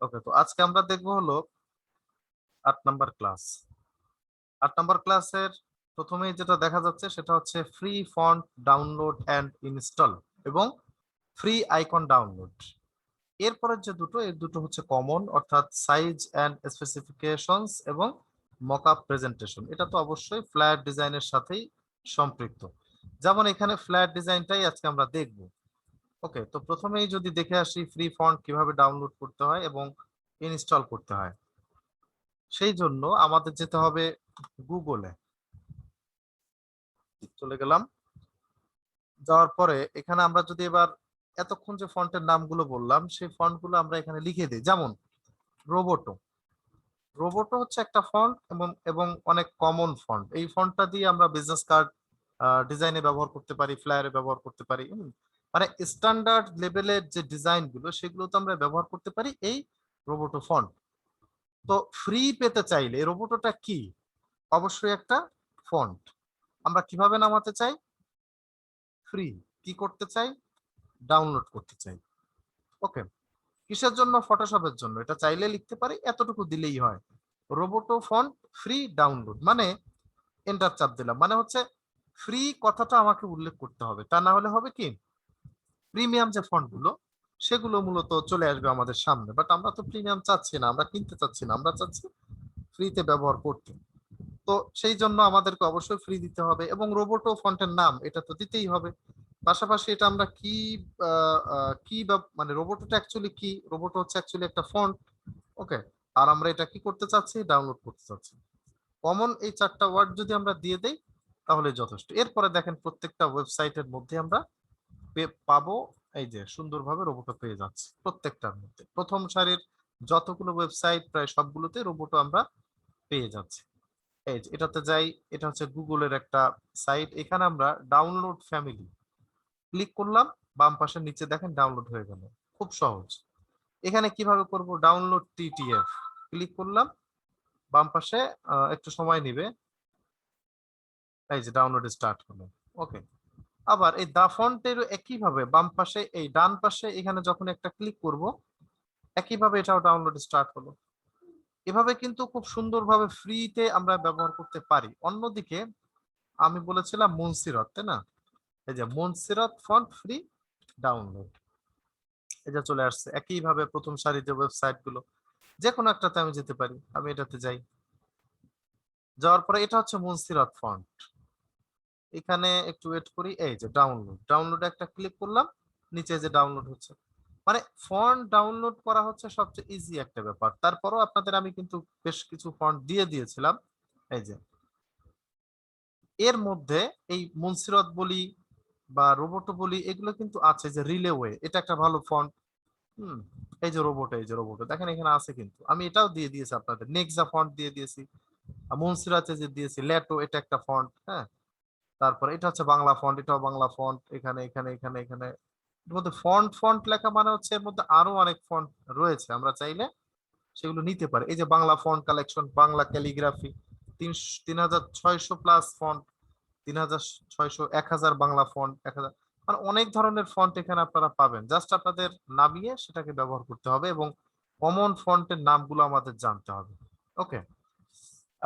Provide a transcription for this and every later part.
ওকে, তো আজকে আমরা দেখবো হলো 8 নাম্বার ক্লাস। 8 নাম্বার ক্লাসের প্রথমেই যেটা দেখা যাচ্ছে সেটা হচ্ছে free font download and install এবং ফ্রি আইকন ডাউনলোড। এরপরের যে দুটো, এর দুটো হচ্ছে কমন, অর্থাৎ সাইজ অ্যান্ড স্পেসিফিকেশনস এবং মকআপ প্রেজেন্টেশন। এটা তো অবশ্যই ফ্ল্যাট ডিজাইনের সাথেই সম্পৃক্ত। যেমন এখানে ফ্ল্যাট ডিজাইনটাই আজকে আমরা দেখব। ওকে, তো প্রথমেই যদি দেখে আসি ফ্রি ফন্ট কিভাবে ডাউনলোড করতে হয় এবং ইনস্টল করতে হয়, সেই জন্য আমাদের যেতে হবে গুগলে। চলে গেলাম, যাওয়ার পরে এখানে আমরা যদি এবার এতক্ষণ যে ফন্টের নামগুলো বললাম সেই ফন্টগুলো আমরা এখানে লিখে দিই। যেমন রোবোটো। রোবোটো হচ্ছে একটা ফন্ট এবং এবং অনেক কমন ফন্ট। এই ফন্টটা দিয়ে আমরা বিজনেস কার্ড ডিজাইনে ব্যবহার করতে পারি, ফ্লায়ারে ব্যবহার করতে পারি। মানে স্ট্যান্ডার্ড লেভেলের যে ডিজাইন গুলো সেগুলো তো আমরা ব্যবহার করতে পারি এই রোবোটো ফন্ট। তো ফ্রি পেতে চাইলে রোবোটোটা কি? অবশ্যই একটা ফন্ট। আমরা কিভাবে নামাতে চাই? ফ্রি। কি করতে চাই? ডাউনলোড করতে চাই। ওকে, কিসের জন্য? ফটোশপের জন্য। এটা চাইলে লিখতে পারি, এতটুকু দিলেই হয়। রোবোটো ফন্ট ফ্রি ডাউনলোড মানে এন্টার চাপ দিলাম, মানে হচ্ছে ফ্রি কথাটা আমাকে উল্লেখ করতে হবে, তা না হলে হবে কি প্রিমিয়াম যে ফন্ট গুলো সেগুলো মূলত চলে আসবে আমাদের সামনে। বাট আমরা তো প্রিমিয়াম চাচ্ছি না, আমরা কিনতে চাচ্ছি না, আমরা চাচ্ছি ফ্রিতে ব্যবহার করতে। তো সেই জন্য আমাদেরকে অবশ্যই ফ্রি দিতে হবে এবং রোবোটো ফন্টের নাম এটা তো দিতেই হবে। পাশাপাশি এটা আমরা কি মানে রোবোটোটা অ্যাকচুয়ালি কি? রোবোটো হচ্ছে অ্যাকচুয়ালি একটা ফন্ট। ওকে, আর আমরা এটা কি করতে চাচ্ছি? ডাউনলোড করতে চাচ্ছি। কমন এই 4টা ওয়ার্ড যদি আমরা দিয়ে দেই তাহলে যথেষ্ট। এরপরে দেখেন প্রত্যেকটা ওয়েবসাইটের মধ্যে আমরা পাবো এই যে সুন্দরভাবে রোবোটো পেয়ে যাচ্ছে প্রত্যেকটার মধ্যে। প্রথম সারির যতগুলো ওয়েবসাইট প্রায় সবগুলোতে রোবোটো আমরা পেয়ে যাচ্ছি। এই যে এটাতে যাই, এটা হচ্ছে গুগলের একটা সাইট। এখানে আমরা ডাউনলোড ফ্যামিলি ক্লিক করলাম, বাম পাশের নিচে দেখেন ডাউনলোড হয়ে গেল। খুব সহজ। এখানে কিভাবে করব? ডাউনলোড টিটিএফ ক্লিক করলাম, বাম পাশে একটু সময় নিবে। এই যে ডাউনলোড স্টার্ট হলো। ওকে, আবার এই দা ফন্টের একইভাবে বাম পাশে এই ডান পাশে এখানে যখন একটা ক্লিক করব একইভাবে এটাও ডাউনলোড স্টার্ট হলো। এভাবে কিন্তু খুব সুন্দরভাবে ফ্রিতে আমরা ব্যবহার করতে পারি। অন্যদিকে আমি বলেছিলাম মুনসিরত, তাই না? এই যে মুনসিরত ফন্ট ফ্রি ডাউনলোড, এটা চলে আসছে। একইভাবে প্রথম সারির যে ওয়েবসাইট গুলো যে কোনো একটাতে আমি যেতে পারি। আমি এটাতে যাই, যাওয়ার পরে এটা হচ্ছে মুনসিরত ফন্ট। এখানে একটু ওয়েট করি, এই যে ডাউনলোড, ডাউনলোড একটা ক্লিক করলাম, নিচে যে ডাউনলোড হচ্ছে। মানে ফন্ট ডাউনলোড করা হচ্ছে সবচেয়ে ইজি একটা ব্যাপার। তারপরও আপনাদের আমি কিন্তু বেশ কিছু ফন্ট দিয়ে দিয়েছিলাম। এই যে এর মধ্যে এই মুনসিরত বলি বা রোবোটো বলি এগুলো কিন্তু আছে। যে রিলেওয়ে, এটা একটা ভালো ফন্ট। হুম, এই যে রোবোটো, এই যে রোবোটো দেখেন এখানে আছে, কিন্তু আমি এটাও দিয়ে দিয়েছি আপনাদের। নেক্সা ফন্ট দিয়ে দিয়েছি, আর মুনসিরাতে যে দিয়েছি লেটো, এটা একটা ফন্ট। হ্যাঁ, তারপরে এটা হচ্ছে বাংলা ফন্ট, এটাও বাংলা ফন্ট। এখানে এখানে এখানে এখানে এর মধ্যে ফন্ট ফন্ট লেখা মানে হচ্ছে এর মধ্যে আরো অনেক ফন্ট রয়েছে, আমরা চাইলে সেগুলো নিতে পারি। এই যে Bangla font collection, Bangla calligraphy, 3600 plus font, 3600, 1000 Bangla font, 1000, মানে অনেক ধরনের ফন্ট এখানে আপনারা পাবেন। জাস্ট আপনাদের নামিয়ে সেটাকে ব্যবহার করতে হবে এবং কমন ফন্টের নামগুলো আমাদের জানতে হবে। ওকে,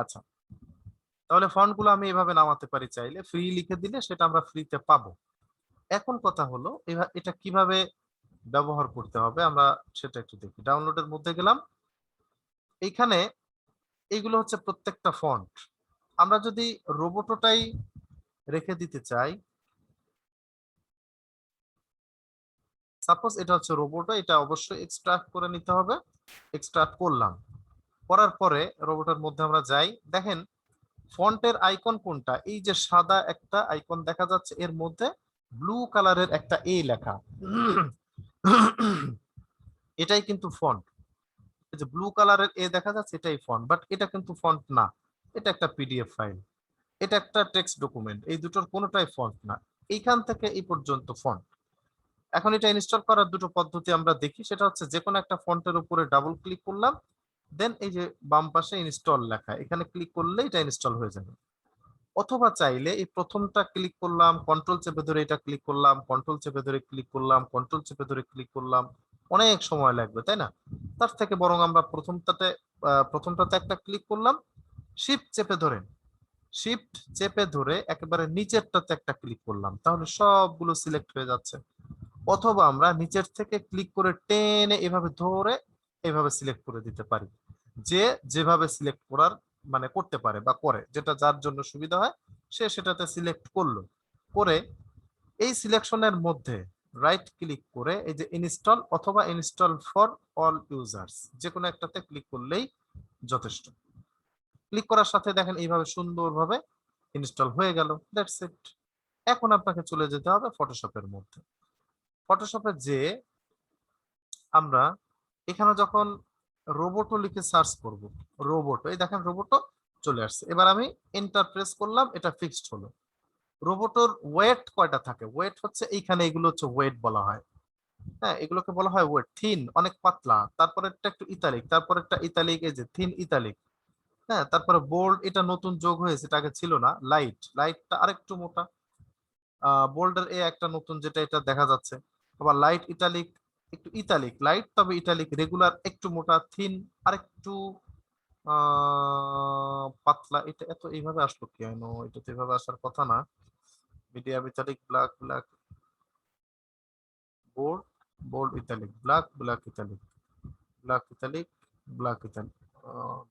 আচ্ছা, তাহলে ফন্ট গুলো আমি এভাবে নামাতে পারি, চাইলে ফ্রি লিখে দিলে সেটা আমরা ফ্রিতে পাবো। এখন কথা হলো এটা কিভাবে ব্যবহার করতে হবে আমরা সেটা একটু দেখি। ডাউনলোডের মধ্যে গেলাম, এইখানে এইগুলো হচ্ছে প্রত্যেকটা ফন্ট। আমরা যদি রোবোটোটাই রেখে দিতে চাই, সাপোজ এটা হচ্ছে রোবোটো, এটা অবশ্যই এক্সট্রাক্ট করে নিতে হবে। এক্সট্রাক্ট করলাম, করার পরে রোবোটের মধ্যে আমরা যাই। দেখেন ফন্টের আইকন কোনটা? এই যে সাদা একটা আইকন দেখা যাচ্ছে, এর মধ্যে ব্লু কালারের একটা এ লেখা, এটাই কিন্তু ফন্ট। এই যে ব্লু কালারের এ দেখা যাচ্ছে এটাই ফন্ট, বাট এটা কিন্তু ফন্ট না, এটা একটা পিডিএফ ফাইল, এটা একটা টেক্সট ডকুমেন্ট। এই দুটোর কোনোটাই ফন্ট না। এইখান থেকে এই পর্যন্ত ফন্ট। এখন এটা ইনস্টল করার দুটো পদ্ধতি আমরা দেখি। সেটা হচ্ছে যে কোনো একটা ফন্টের উপরে ডাবল ক্লিক করলাম, দেন এই যে বাম পাশে ইনস্টল লেখা, এখানে ক্লিক করলে এটা ইনস্টল হয়ে যাবে। অথবা চাইলে এই প্রথমটা ক্লিক করলাম, কন্ট্রোল চেপে ধরে এটা ক্লিক করলাম, কন্ট্রোল চেপে ধরে ক্লিক করলাম, কন্ট্রোল চেপে ধরে ক্লিক করলাম, অনেক সময় লাগবে, তাই না? তার থেকে বরং আমরা প্রথমটাতে একটা ক্লিক করলাম, শিফট চেপে ধরে একেবারে নিচেরটাতে একটা ক্লিক করলাম, তাহলে সবগুলো সিলেক্ট হয়ে যাচ্ছে। অথবা আমরা নিচের থেকে ক্লিক করে টেনে এভাবে ধরে এভাবে সিলেক্ট করে দিতে পারি। যে যেভাবে সিলেক্ট করার মানে করতে পারে বা করে, যেটা যার জন্য সুবিধা হয় সে সেটাতে সিলেক্ট করলো। করে এই সিলেকশনের মধ্যে রাইট ক্লিক করে এই যে ইনস্টল অথবা ইনস্টল ফর অল ইউজার্স, যে কোনো একটাতে ক্লিক করলেই যথেষ্ট। ক্লিক করার সাথে দেখেন এইভাবে সুন্দরভাবে ইনস্টল হয়ে গেল। That's it. এখন আপনাকে চলে যেতে হবে ফটোশপের মধ্যে। ফটোশপে যে আমরা এখানে যখন রোবটও লিখে সার্চ করব, রোবট, এই দেখেন রোবটও চলে আসছে। এবার আমি এন্টার প্রেস করলাম, এটা ফিক্সড হলো। রোবটর ওয়েট কয়টা থাকে? ওয়েট হচ্ছে এইখানে, এগুলো হচ্ছে ওয়েট বলা হয়। হ্যাঁ, এগুলোকে বলা হয় ওয়েট। থিন অনেক পাতলা, তারপরে একটা একটু ইতালিক, তারপরে একটা ইতালিক, এই যে থিন ইতালিক। হ্যাঁ, তারপরে বোল্ড, এটা নতুন যোগ হয়েছে, এটা আগে ছিল না। লাইট, লাইটটা আরেকটু মোটা। বোল্ডের এ একটা নতুন, যেটা এটা দেখা যাচ্ছে। আবার লাইট ইটালিক, একটু ইটালিক লাইট, তবে ইটালিক রেগুলার একটু মোটা, থিন আরেকটু পাতলা। এটা এত এইভাবে আসলো কেন? এটা তো এইভাবে আসার কথা না। Medium italic, black black, bold, bold italic, black black italic, black italic, black italic,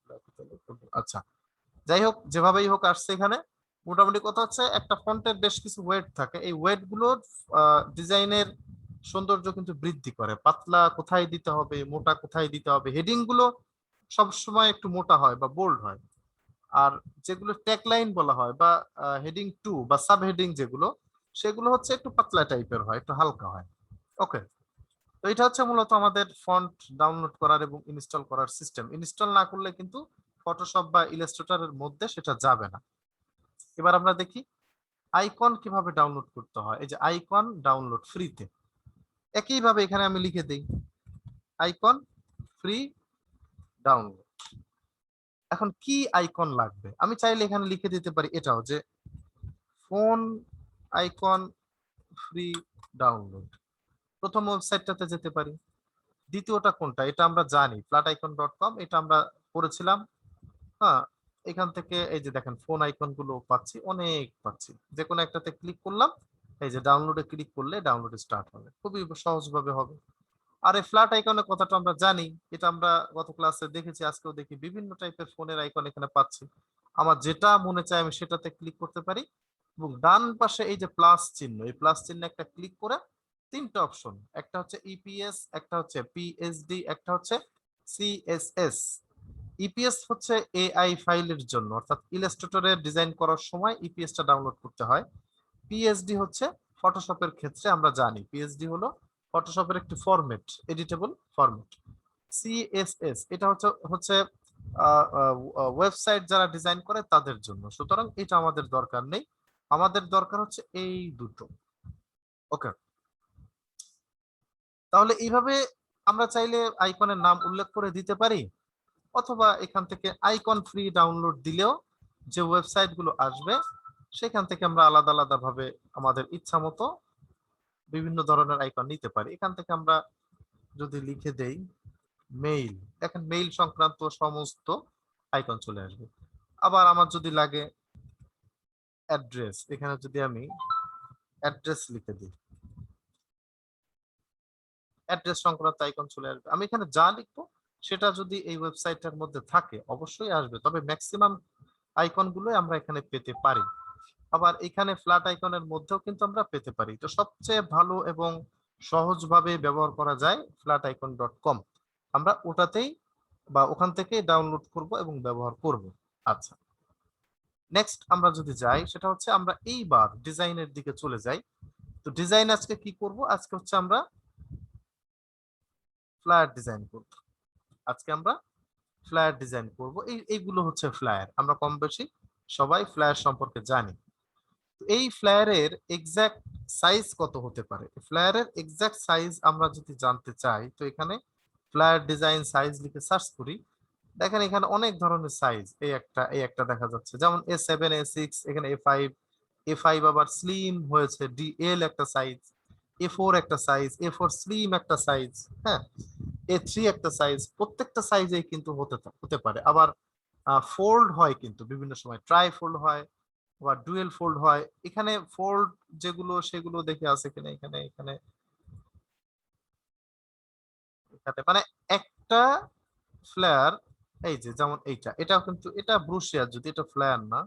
black italic. আচ্ছা, যাই হোক, যেভাবেই হোক আসছে এখানে। মোটামুটি কথা হচ্ছে একটা ফন্টের বেশ কিছু ওয়েট থাকে, এই ওয়েট গুলোর ডিজাইনের সৌন্দর্য কিন্তু বৃদ্ধি করে। পাতলা কোথায় দিতে হবে, মোটা কোথায় দিতে হবে, হেডিং গুলো সবসময় একটু মোটা হয় বা বোল্ড হয়। আর যেগুলো ট্যাগলাইন বলা হয় বা হেডিং 2 বা সাব হেডিং যেগুলো, সেগুলো হচ্ছে একটু পাতলা টাইপের হয়, একটু হালকা হয়। ওকে, তো এটা হচ্ছে মূলত আমাদের ফন্ট ডাউনলোড করার এবং ইনস্টল করার সিস্টেম। ইনস্টল না করলে কিন্তু ফটোশপ বা ইলাস্ট্রেটরের মধ্যে সেটা যাবে না। এবার আমরা দেখি আইকন কিভাবে ডাউনলোড করতে হয়। এই যে আইকন ডাউনলোড ফ্রিতে, একইভাবে এখানে আমি লিখে দিই আইকন ফ্রি ডাউনলোড। এখন কি আইকন লাগবে? আমি চাইলে এখানে লিখে দিতে পারি এটাও, যে ফোন আইকন ফ্রি ডাউনলোড। প্রথম ওয়েবসাইটটাতে যেতে পারি। দ্বিতীয়টা কোনটা এটা আমরা জানি, flaticon.com, এটা আমরা পড়েছিলাম। হ্যাঁ, এখান থেকে এই যে দেখেন ফোন আইকন গুলো পাচ্ছি, অনেক পাচ্ছি। যে কোনো একটাতে ক্লিক করলাম, এই যে ডাউনলোডে ক্লিক করলে ডাউনলোড স্টার্ট হবে, খুবই সহজভাবে হবে। আর এই ফ্ল্যাট আইকনের কথাটা আমরা জানি, এটা আমরা গত ক্লাসে দেখেছি, আজকেও দেখি বিভিন্ন টাইপের ফোনের আইকন এখানে পাচ্ছি। আমার যেটা মনে চায় আমি সেটাতে ক্লিক করতে পারি। এবং ডান পাশে এই যে প্লাস চিহ্ন, এই প্লাস চিহ্নে একটা ক্লিক করে তিনটা অপশন, একটা হচ্ছে ইপিএস, একটা হচ্ছে পিএসডি, একটা হচ্ছে সিএসএস। ইপিএস হচ্ছে এআই ফাইলের জন্য, অর্থাৎ ইলাস্ট্রেটরে ডিজাইন করার সময় ইপিএসটা ডাউনলোড করতে হয়। পিএসডি হচ্ছে ফটোশপের ক্ষেত্রে আমরা জানি পিএসডি হলো ফটোশপের একটি ফরম্যাট, এডিটেবল ফরম্যাট। সিএসএস এটা হচ্ছে হচ্ছে ওয়েবসাইট যারা ডিজাইন করে তাদের জন্য, সুতরাং এটা আমাদের দরকার নেই। আমাদের দরকার হচ্ছে এই দুটো। ওকে, তাহলে এইভাবে আমরা চাইলে আইকনের নাম উল্লেখ করে দিতে পারি, অথবা এখান থেকে আইকন ফ্রি ডাউনলোড দিলেও যে ওয়েবসাইট গুলো আসবে সেখান থেকে আমরা আলাদা আলাদা ভাবে আমাদের ইচ্ছা মতো বিভিন্ন ধরনের আইকন নিতে পারি। এখান থেকে আমরা যদি লিখে দেই মেইল, দেখেন মেইল সংক্রান্ত সমস্ত আইকন চলে আসবে। আবার আমার যদি লাগে অ্যাড্রেস, এখানে যদি আমি অ্যাড্রেস লিখে দিই, অ্যাড্রেস সংক্রান্ত আইকন চলে আসবে। আমি এখানে যা লিখবো সেটা যদি এই ওয়েবসাইটটার মধ্যে থাকে অবশ্যই আসবে, তবে ম্যাক্সিমাম আইকন গুলোই আমরা এখানে পেতে পারি। আবার এখানে ফ্ল্যাট আইকনের মধ্যেও কিন্তু আমরা পেতে পারি। তো সবচেয়ে ভালো এবং সহজভাবে ব্যবহার করা যায় flaticon.com, আমরা ওটাতেই বা ওখান থেকেই ডাউনলোড করব এবং ব্যবহার করব। আচ্ছা, নেক্সট আমরা যদি যাই, সেটা হচ্ছে আমরা এইবার ডিজাইনের দিকে চলে যাই। তো ডিজাইন আজকে কি করব? আজকে হচ্ছে আমরা ফ্লায়ার ডিজাইন করব। আজকে আমরা ফ্লায়ার ডিজাইন করব। এইগুলো হচ্ছে ফ্লায়ার, আমরা কম বেশি সবাই ফ্লায়ার সম্পর্কে জানি। এই ফ্লায়ারের এক্সাক্ট সাইজ কত হতে পারে? ফ্লায়ারের এক্সাক্ট সাইজ আমরা যদি জানতে চাই, তো এখানে ফ্লায়ার ডিজাইন সাইজ লিখে সার্চ করি। দেখেন এখানে অনেক ধরনের সাইজ, এই একটা দেখা যাচ্ছে, যেমন A7 A6, এখানে A5 আবার স্লিম হয়েছে, DL একটা সাইজ, A4 একটা সাইজ, A4 স্লিম একটা সাইজ, হ্যাঁ, A3 একটা সাইজ, প্রত্যেকটা সাইজেই কিন্তু হতে পারে। আবার ফোল্ড হয় কিন্তু বিভিন্ন সময়, ট্রাই ফোল্ড হয় বা ডুয়েল ফোল্ড হয়। এখানে ফোল্ড যেগুলো সেগুলো দেখে আছে কিনা, এখানে এখানে এখানে মানে একটা ফ্লেয়ার, এই যে যেমন এইটা, এটাও কিন্তু এটা ব্রুশিয়া, যদি এটা ফ্লেয়ার না।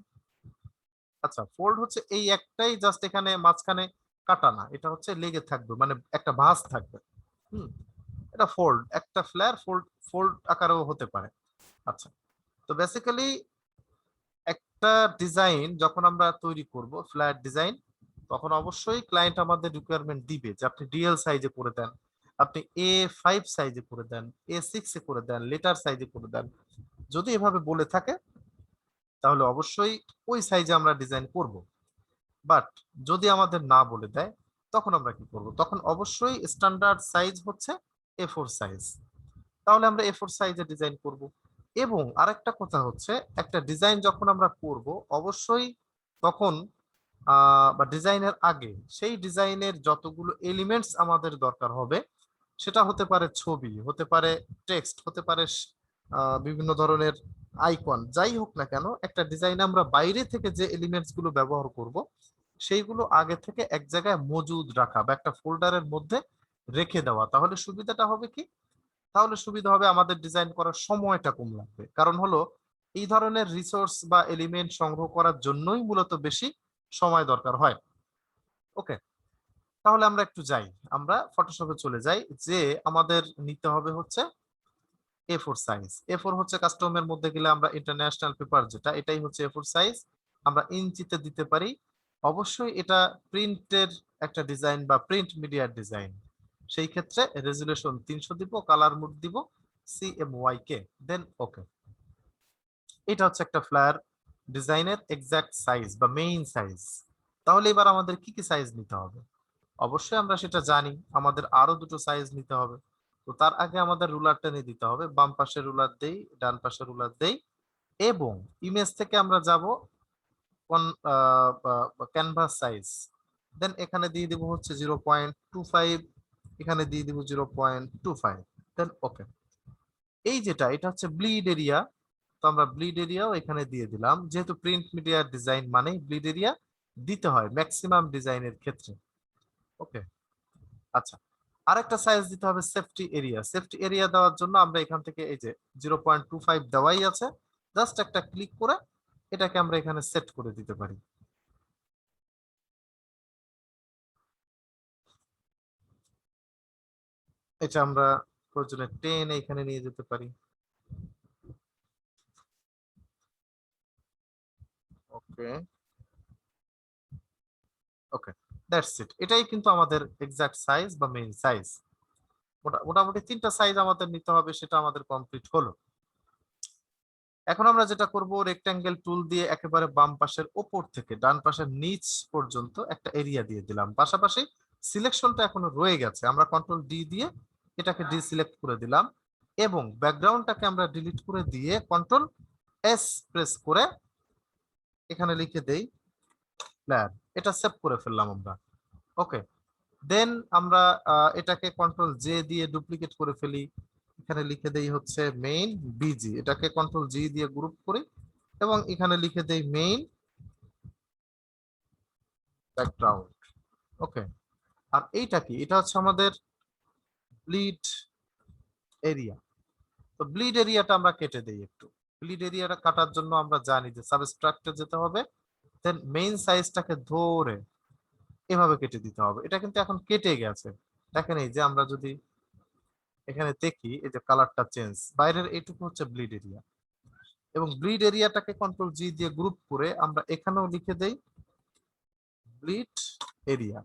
আচ্ছা, ফোল্ড হচ্ছে এই একটাই, জাস্ট এখানে মাঝখানে কাটা না, এটা হচ্ছে লেগে থাকবে, মানে একটা ভাঁজ থাকবে। হুম, এটা ফোল্ড, একটা ফ্লেয়ার ফোল্ড, ফোল্ড আকারেও হতে পারে। আচ্ছা, তো বেসিক্যালি একটা ডিজাইন যখন আমরা তৈরি করব ফ্ল্যাট ডিজাইন, তখন অবশ্যই ক্লায়েন্ট আমাদের রিকোয়ারমেন্ট দিবে যে আপনি ডিএল সাইজে করে দেন, আপনি A5 সাইজে করে দেন, A6 এ করে দেন, লেটার সাইজে করে দেন। যদি এভাবে বলে থাকে তাহলে অবশ্যই ওই সাইজে আমরা ডিজাইন করব। বাট যদি আমাদের না বলে দেয়, তখন আমরা কি করব? তখন অবশ্যই স্ট্যান্ডার্ড সাইজ হচ্ছে A4 সাইজ, তাহলে আমরা A4 সাইজে ডিজাইন করব। এবং আরেকটা কথা হচ্ছে, একটা ডিজাইন যখন আমরা করব অবশ্যই তখন বা ডিজাইনের আগে সেই ডিজাইনের যতগুলো এলিমেন্টস আমাদের দরকার হবে, সেটা হতে পারে ছবি, হতে পারে টেক্সট, হতে পারে বিভিন্ন ধরনের আইকন, যাই হোক না কেন, একটা ডিজাইনে আমরা বাইরে থেকে যে এলিমেন্টস গুলো ব্যবহার করব সেইগুলো আগে থেকে এক জায়গায় মজুদ রাখা বা একটা ফোল্ডারের মধ্যে রেখে দেওয়া। তাহলে সুবিধাটা হবে কি, তাহলে সুবিধা হবে আমাদের ডিজাইন করার সময়টা কম লাগবে। কারণ হলো এই ধরনের রিসোর্স বা এলিমেন্ট সংগ্রহ করার জন্যই মূলত বেশি সময় দরকার হয়। ওকে, তাহলে আমরা একটু যাই, আমরা ফটোশপে চলে যাই। যে আমাদের নিতে হবে হচ্ছে A4 সাইজ। A4 হচ্ছে কাস্টমের মধ্যে গেলে আমরা ইন্টারন্যাশনাল পেপার যেটা, এটাই হচ্ছে A4 সাইজ। আমরা ইঞ্চিতে দিতে পারি। অবশ্যই এটা প্রিন্টের একটা ডিজাইন বা প্রিন্ট মিডিয়ার ডিজাইন, সেই ক্ষেত্রে রেজুলেশন 300 দিব, কালার মোড দিব CMYK, দেন ওকে। এটা হচ্ছে একটা ফ্লায়ার ডিজাইনের এক্সাক্ট সাইজ বা মেইন সাইজ। তাহলে এবার আমাদের কি কি সাইজ নিতে হবে? অবশ্যই আমরা সেটা জানি, আমাদের আরো দুটো সাইজ নিতে হবে। তো তার আগে আমাদের রুলার টেনে দিতে হবে, বাম পাশে রুলার দেই, ডান পাশে রুলার দেই, এবং ইমেজ থেকে আমরা যাব কোন ক্যানভাস সাইজ, দেন এখানে দিয়ে দিব হচ্ছে 0.25, এখানে দিয়ে দিব 0.25, দেন ওকে। এই যেটা, এটা হচ্ছে ব্লিড এরিয়া, তো আমরা ব্লিড এরিয়াও এখানে দিয়ে দিলাম, যেহেতু প্রিন্ট মিডিয়ার ডিজাইন মানে ব্লিড এরিয়া দিতে হয় ম্যাক্সিমাম ডিজাইনের ক্ষেত্রে। ওকে, আচ্ছা, আরেকটা সাইজ দিতে হবে সেফটি এরিয়া। সেফটি এরিয়া দেওয়ার জন্য আমরা এখান থেকে এই যে 0.25 দেওয়াই আছে, জাস্ট একটা ক্লিক করে এটাকে আমরা এখানে সেট করে দিতে পারি। এটা আমরা প্রয়োজনে টেনে এখানে নিয়ে যেতে পারি। ওকে, ওকে, দ্যাটস ইট। এটাই কিন্তু আমাদের এক্সাক্ট সাইজ বা মেইন সাইজ। মোটামুটি তিনটা সাইজ আমাদের নিতে হবে, সেটা আমাদের কমপ্লিট হলো। এখন আমরা যেটা করব, রেক্টাঙ্গেল টুল দিয়ে একেবারে বাম পাশের ওপর থেকে ডান পাশের নিচ পর্যন্ত একটা এরিয়া দিয়ে দিলাম, পাশাপাশি সিলেকশনটা এখনো রয়ে গেছে, আমরা কন্ট্রোল ডি দিয়ে এটাকে ডিসিলেক্ট করে দিলাম, এবং ব্যাকগ্রাউন্ডটাকে আমরা ডিলিট করে দিয়ে কন্ট্রোল এস প্রেস করে এখানে লিখে দেই প্ল্যান। এটা সেভ করে ফেললাম আমরা। ওকে, দেন আমরা এটাকে কন্ট্রোল জে দিয়ে ডুপ্লিকেট করে ফেলি, এখানে লিখে দেই হচ্ছে মেইন বিজি, এটাকে কন্ট্রোল জি দিয়ে গ্রুপ করি এবং এখানে লিখে দেই মেইন ব্যাকগ্রাউন্ড। ওকে, আর এইটা কি, এটা হচ্ছে আমাদের ব্লিড এরিয়া। তো ব্লিড এরিয়াটা আমরা কেটে দেই একটু। ব্লিড এরিয়াটা কাটার জন্য আমরা জানি যে সাবস্ট্রাক্টে যেতে হবে, দেন মেইন সাইজটাকে ধরে এভাবে কেটে দিতে হবে। এটা কিন্তু এখন কেটে গেছে, দেখেন এই যে আমরা যদি এখানে দেখি, এই যে কালারটা চেঞ্জ, বাইরের এইটুকু হচ্ছে ব্লিড এরিয়া, এবং ব্লিড এরিয়াটাকে কন্ট্রোল জি দিয়ে গ্রুপ করে আমরা এখানেও লিখে দেই ব্লিড এরিয়া,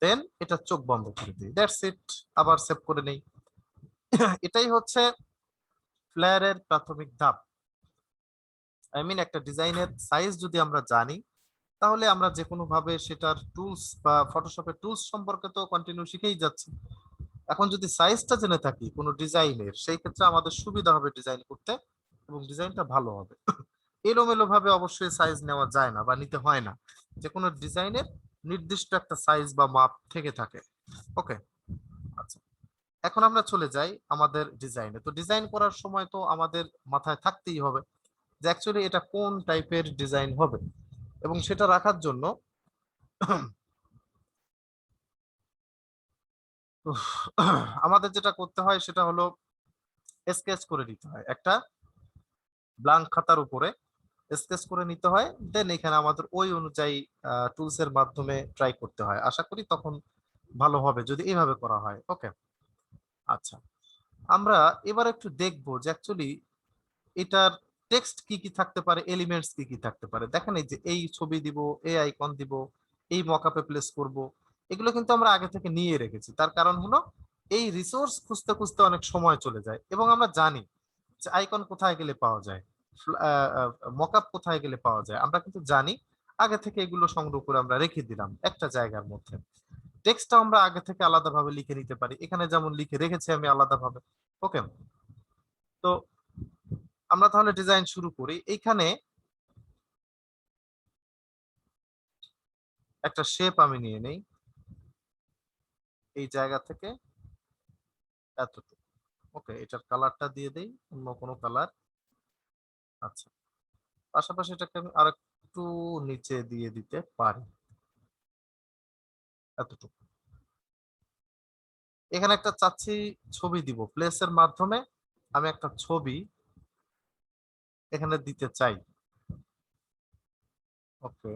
দেন এটা চোখ বন্ধ করে দিই, দ্যাটস ইট। আবার সেভ করে নেই। এটাই হচ্ছে ফ্লেয়ারের প্রাথমিক ধাপ। আই মিন একটা ডিজাইনের সাইজ যদি আমরা জানি, তাহলে আমরা যে কোনো ভাবে সেটার টুলস বা ফটোশপের টুলস সম্পর্কে তো কন্টিনিউ শিখেই যাচ্ছি। এখন যদি সাইজটা জেনে থাকি কোনো ডিজাইনের, সেই ক্ষেত্রে আমাদের সুবিধা হবে ডিজাইন করতে, এবং ডিজাইনটা ভালো হবে। এলোমেলো ভাবে অবশ্যই সাইজ নেওয়া যায় না বা নিতে হয় না। যে কোনো ডিজাইনের নির্দিষ্ট একটা সাইজ বা মাপ থেকে থাকে। ওকে, আচ্ছা, এখন আমরা চলে যাই আমাদের ডিজাইনে। তো ডিজাইন করার সময় তো আমাদের মাথায় থাকতেই হবে যে অ্যাকচুয়ালি এটা কোন টাইপের ডিজাইন হবে, এবং সেটা রাখার জন্য আমাদের যেটা করতে হয় সেটা হলো স্কেচ করে নিতে হয়, একটা ব্ল্যাঙ্ক খাতার উপরে স্কেচ করে নিতে হয়, দেন এখানে আমাদের ওই অনুযায়ী টুলস এর মাধ্যমে ট্রাই করতে হয়। আশা করি তখন ভালো হবে যদি এইভাবে করা হয়। ওকে, আচ্ছা, আমরা এবার একটু দেখবো যে অ্যাকচুয়ালি এটার টেক্সট কি কি থাকতে পারে, এলিমেন্টস কি কি থাকতে পারে। দেখেন এই যে এই ছবি দিব, এই আইকন দিব, এই মকআপে প্লেস করব, এগুলো কিন্তু আমরা আগে থেকে নিয়ে রেখেছি। তার কারণ হলো এই রিসোর্স খুঁজতে খুঁজতে অনেক সময় চলে যায়, এবং আমরা জানি যে আইকন কোথায় গেলে পাওয়া যায়, মকআপ কোথায় গেলে পাওয়া যায়, আমরা কিন্তু জানি। আগে থেকে এগুলো সংগ্রহ করে আমরা রেখে দিলাম একটা জায়গার মধ্যে। টেক্সটটা আমরা আগে থেকে আলাদাভাবে লিখে নিতে পারি, এখানে যেমন লিখে রেখেছি আমি আলাদাভাবে। ওকে, তো আমরা তাহলে ডিজাইন শুরু করি। এইখানে একটা শেপ আমি নিয়ে নেই এই জায়গা থেকে এতটুকু। ওকে, এটার কালারটা দিয়ে দেই অন্য কোনো কালার। আচ্ছা, পাশাপাশি এটাকে আমি আর একটু নিচে দিয়ে দিতে পারি, এতটুকু। এখানে একটা চাচ্ছি ছবি দিব, প্লেসের মাধ্যমে আমি একটা ছবি এখানে দিতে চাই। ওকে,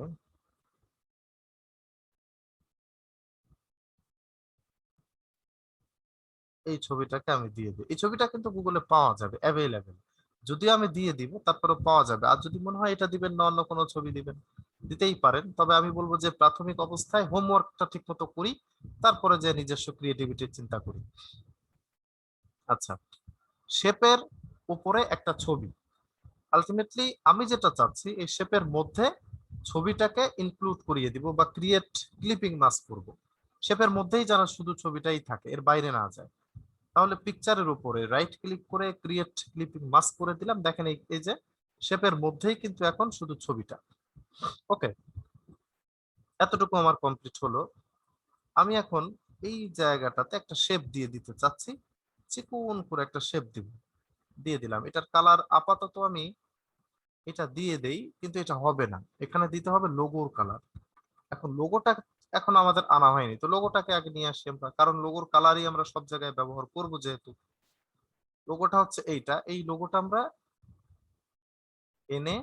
এই ছবিটাকে আমি দিয়ে দিই। এই ছবিটা কিন্তু গুগলে পাওয়া যাবে, অ্যাভেলেবেল। যদিও আমি দিয়ে দিব, তারপরে পাওয়া যাবে। আর যদি মনে হয় এটা দিবেন না অন্য কোনো ছবি দিবেন, দিতেই পারেন। তবে আমি বলবো যে প্রাথমিক অবস্থায় হোমওয়ার্কটা ঠিক মতো করি, তারপরে যে নিজস্ব ক্রিয়েটিভিটির চিন্তা করি। আচ্ছা, শেপের উপরে একটা ছবি। আলটিমেটলি আমি যেটা চাচ্ছি এই শেপের মধ্যে ছবিটাকে ইনক্লুড করিয়ে দিব বা ক্রিয়েট ক্লিপিং মাস্ক করব। শেপের মধ্যেই যেন শুধু ছবিটাই থাকে, এর বাইরে না যায়। তাহলে পিকচারের উপরে রাইট ক্লিক করে ক্রিয়েট ক্লিপিং মাস্ক করে দিলাম। দেখেন এই যে শেপের মধ্যেই কিন্তু এখন শুধু ছবিটা। ওকে, এতটুকু আমার কমপ্লিট হলো। আমি এখন এই জায়গাটাতে একটা শেপ দিয়ে দিতে চাচ্ছি, চিকন করে একটা শেপ দিব, দিয়ে দিলাম। এটার কালার আপাতত আমি এটা দিয়ে দেই, কিন্তু এটা হবে না, এখানে দিতে হবে লোগোর কালার। এখন লোগোটা এখন আমাদের আনা হয়নি, তো লোগোটাকে আগে নিয়ে আসি আমরা, কারণ লোগোর কালারই আমরা সব জায়গায় ব্যবহার করব। যেহেতু লোগোটা হচ্ছে এইটা, এই লোগোটা আমরা এনে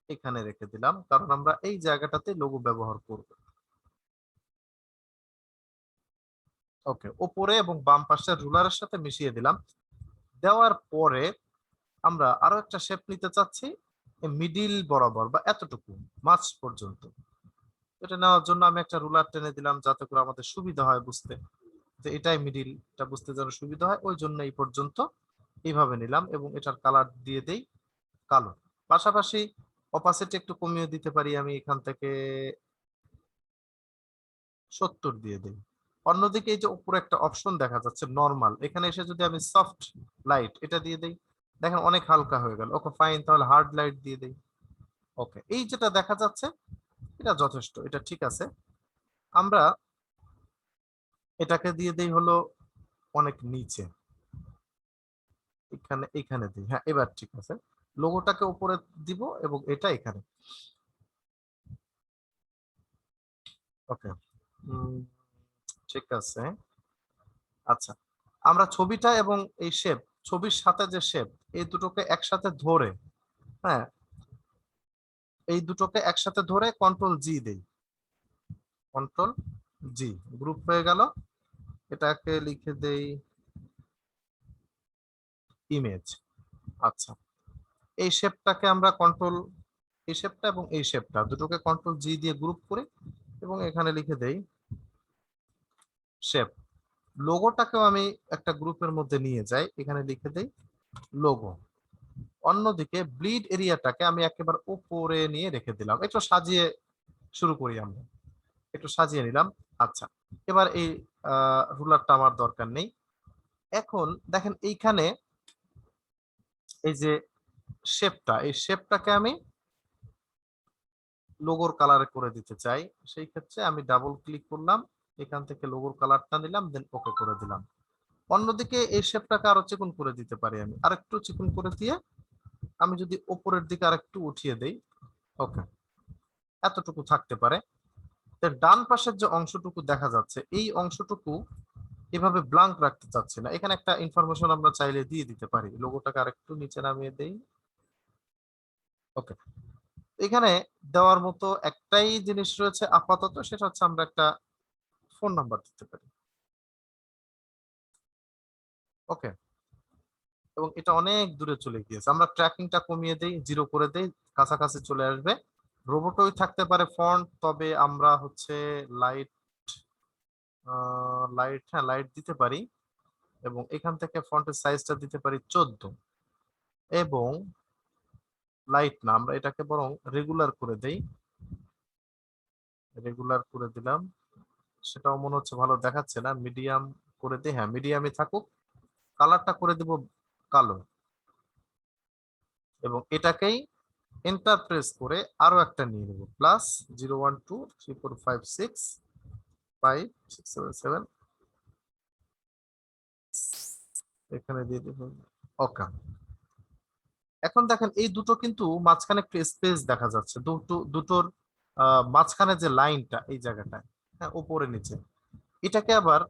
এখানে রেখে দিলাম, কারণ আমরা এই জায়গাটাতে লোগো ব্যবহার করব। ওকে, ওপরে এবং বাম পাশে রুলারের সাথে মিশিয়ে দিলাম। দেওয়ার পরে আমরা আরো একটা শেপ নিতে চাচ্ছি মিডিল বরাবর বা এতটুকু মাঝ পর্যন্ত। এটা নেওয়ার জন্য আমি একটা রুলার টেনে দিলাম, যাতে করে আমাদের সুবিধা হয় বুঝতে, যে এটাই মিডিলটা বুঝতে যেন সুবিধা হয়, ওই জন্য এই পর্যন্ত এইভাবে নিলাম। এবং এটার কালার দিয়ে দেই কালো। পাশাপাশি অপাসিটি একটু কমিয়ে দিতে পারি, আমি এখান থেকে 70 দিয়ে দিই। অন্যদিকে এই যে উপরে একটা অপশন দেখা যাচ্ছে নরমাল, এখানে এসে যদি আমি সফট লাইট এটা দিয়ে দেই, দেখেন অনেক হালকা হয়ে গেল। ওকে ফাইন, তাহলে হার্ড লাইট দিয়ে দেই। ওকে, এই যেটা দেখা যাচ্ছে এটা যথেষ্ট, এটা ঠিক আছে। আমরা এটাকে দিয়ে দেই হলো অনেক নিচে, এখানে এখানে দিই। হ্যাঁ, এবার ঠিক আছে। লোগোটাকে উপরে দিব এবং এটা এখানে। ওকে, ঠিক আছে। আচ্ছা, আমরা ছবিটা এবং এই শেপ, ছবির সাথে যে শেপ, এই দুটোকে একসাথে ধরে, হ্যাঁ, এই দুটোকে একসাথে ধরে কন্ট্রোল জি দেই। কন্ট্রোল জি, গ্রুপ হয়ে গেল। এটাকে লিখে দেই ইমেজ। আচ্ছা, এই শেপটাকে আমরা কন্ট্রোল, এই শেপটা এবং এই শেপটা দুটোকে কন্ট্রোল জি দিয়ে গ্রুপ করি এবং এখানে লিখে দেই শেপ। লোগোটাকেও আমি একটা গ্রুপের মধ্যে নিয়ে যাই, এখানে লিখে দেই লোগো। অন্যদিকে ব্লিড এরিয়াটাকে আমি একেবারে উপরে নিয়ে রেখে দিলাম। একটু সাজিয়ে শুরু করি আমরা, একটু সাজিয়ে নিলাম। আচ্ছা, এবার এই রুলারটা আমার দরকার নেই। এখন দেখেন এইখানে এই যে শেপটা, এই শেপটাকে আমি লোগোর কালার করে দিতে চাই, সেই ক্ষেত্রে আমি ডাবল ক্লিক করলাম, এখান থেকে লোগোর কালারটা নিলাম, দেন ওকে করে দিলাম। অন্যদিকে এই শেপটাকে আরো চিকন করে দিতে পারি, আমি আরেকটু চিকন করে দিয়ে আমি যদি উপরের দিকে আরেকটু উঠিয়ে দেই, ওকে, এতটুকু থাকতে পারে। ডান পাশের যে অংশটুকু দেখা যাচ্ছে, এই অংশটুকু এভাবে ব্ল্যাঙ্ক রাখতে চাচ্ছি না, এখানে একটা ইনফরমেশন আমরা চাইলে দিয়ে দিতে পারি। লোগোটাকে আরেকটু নিচে নামিয়ে দেই, ওকে। এখানে দেওয়ার মতো একটাই জিনিস রয়েছে আপাতত, সেটা হচ্ছে আমরা একটা ফোন নাম্বার দিতে পারি, ওকে। এবং এটা অনেক দূরে চলে গিয়েছে, আমরা ট্র্যাকিংটা কমিয়ে দেই, 0 করে দেই, কাছাকাছি চলে আসবে। রোবটই থাকতে পারে ফন্ট, তবে আমরা হচ্ছে লাইট, হ্যাঁ লাইট দিতে পারি, এবং এখান থেকে ফন্টের সাইজটা দিতে পারি 14, এবং লাইট না, আমরা এটাকে বরং রেগুলার করে দেই, রেগুলার করে দিলাম, সেটাও মনে হচ্ছে ভালো দেখাচ্ছে না, মিডিয়াম করে দিই, হ্যাঁ মিডিয়ামই থাকুক। কালারটা করে দিব কালো, এবং এটাকেই এন্টার প্রেস করে আরো একটা নিয়ে নেব, +01234565677, এখানে দিয়ে দেব, ওকে। এখন দেখেন এই দুটো কিন্তু মাঝখানে একটু স্পেস দেখা যাচ্ছে, দুটোর মাঝখানে যে লাইনটা এই জায়গাটায়, হ্যাঁ উপরে নিচে, এটাকে আবার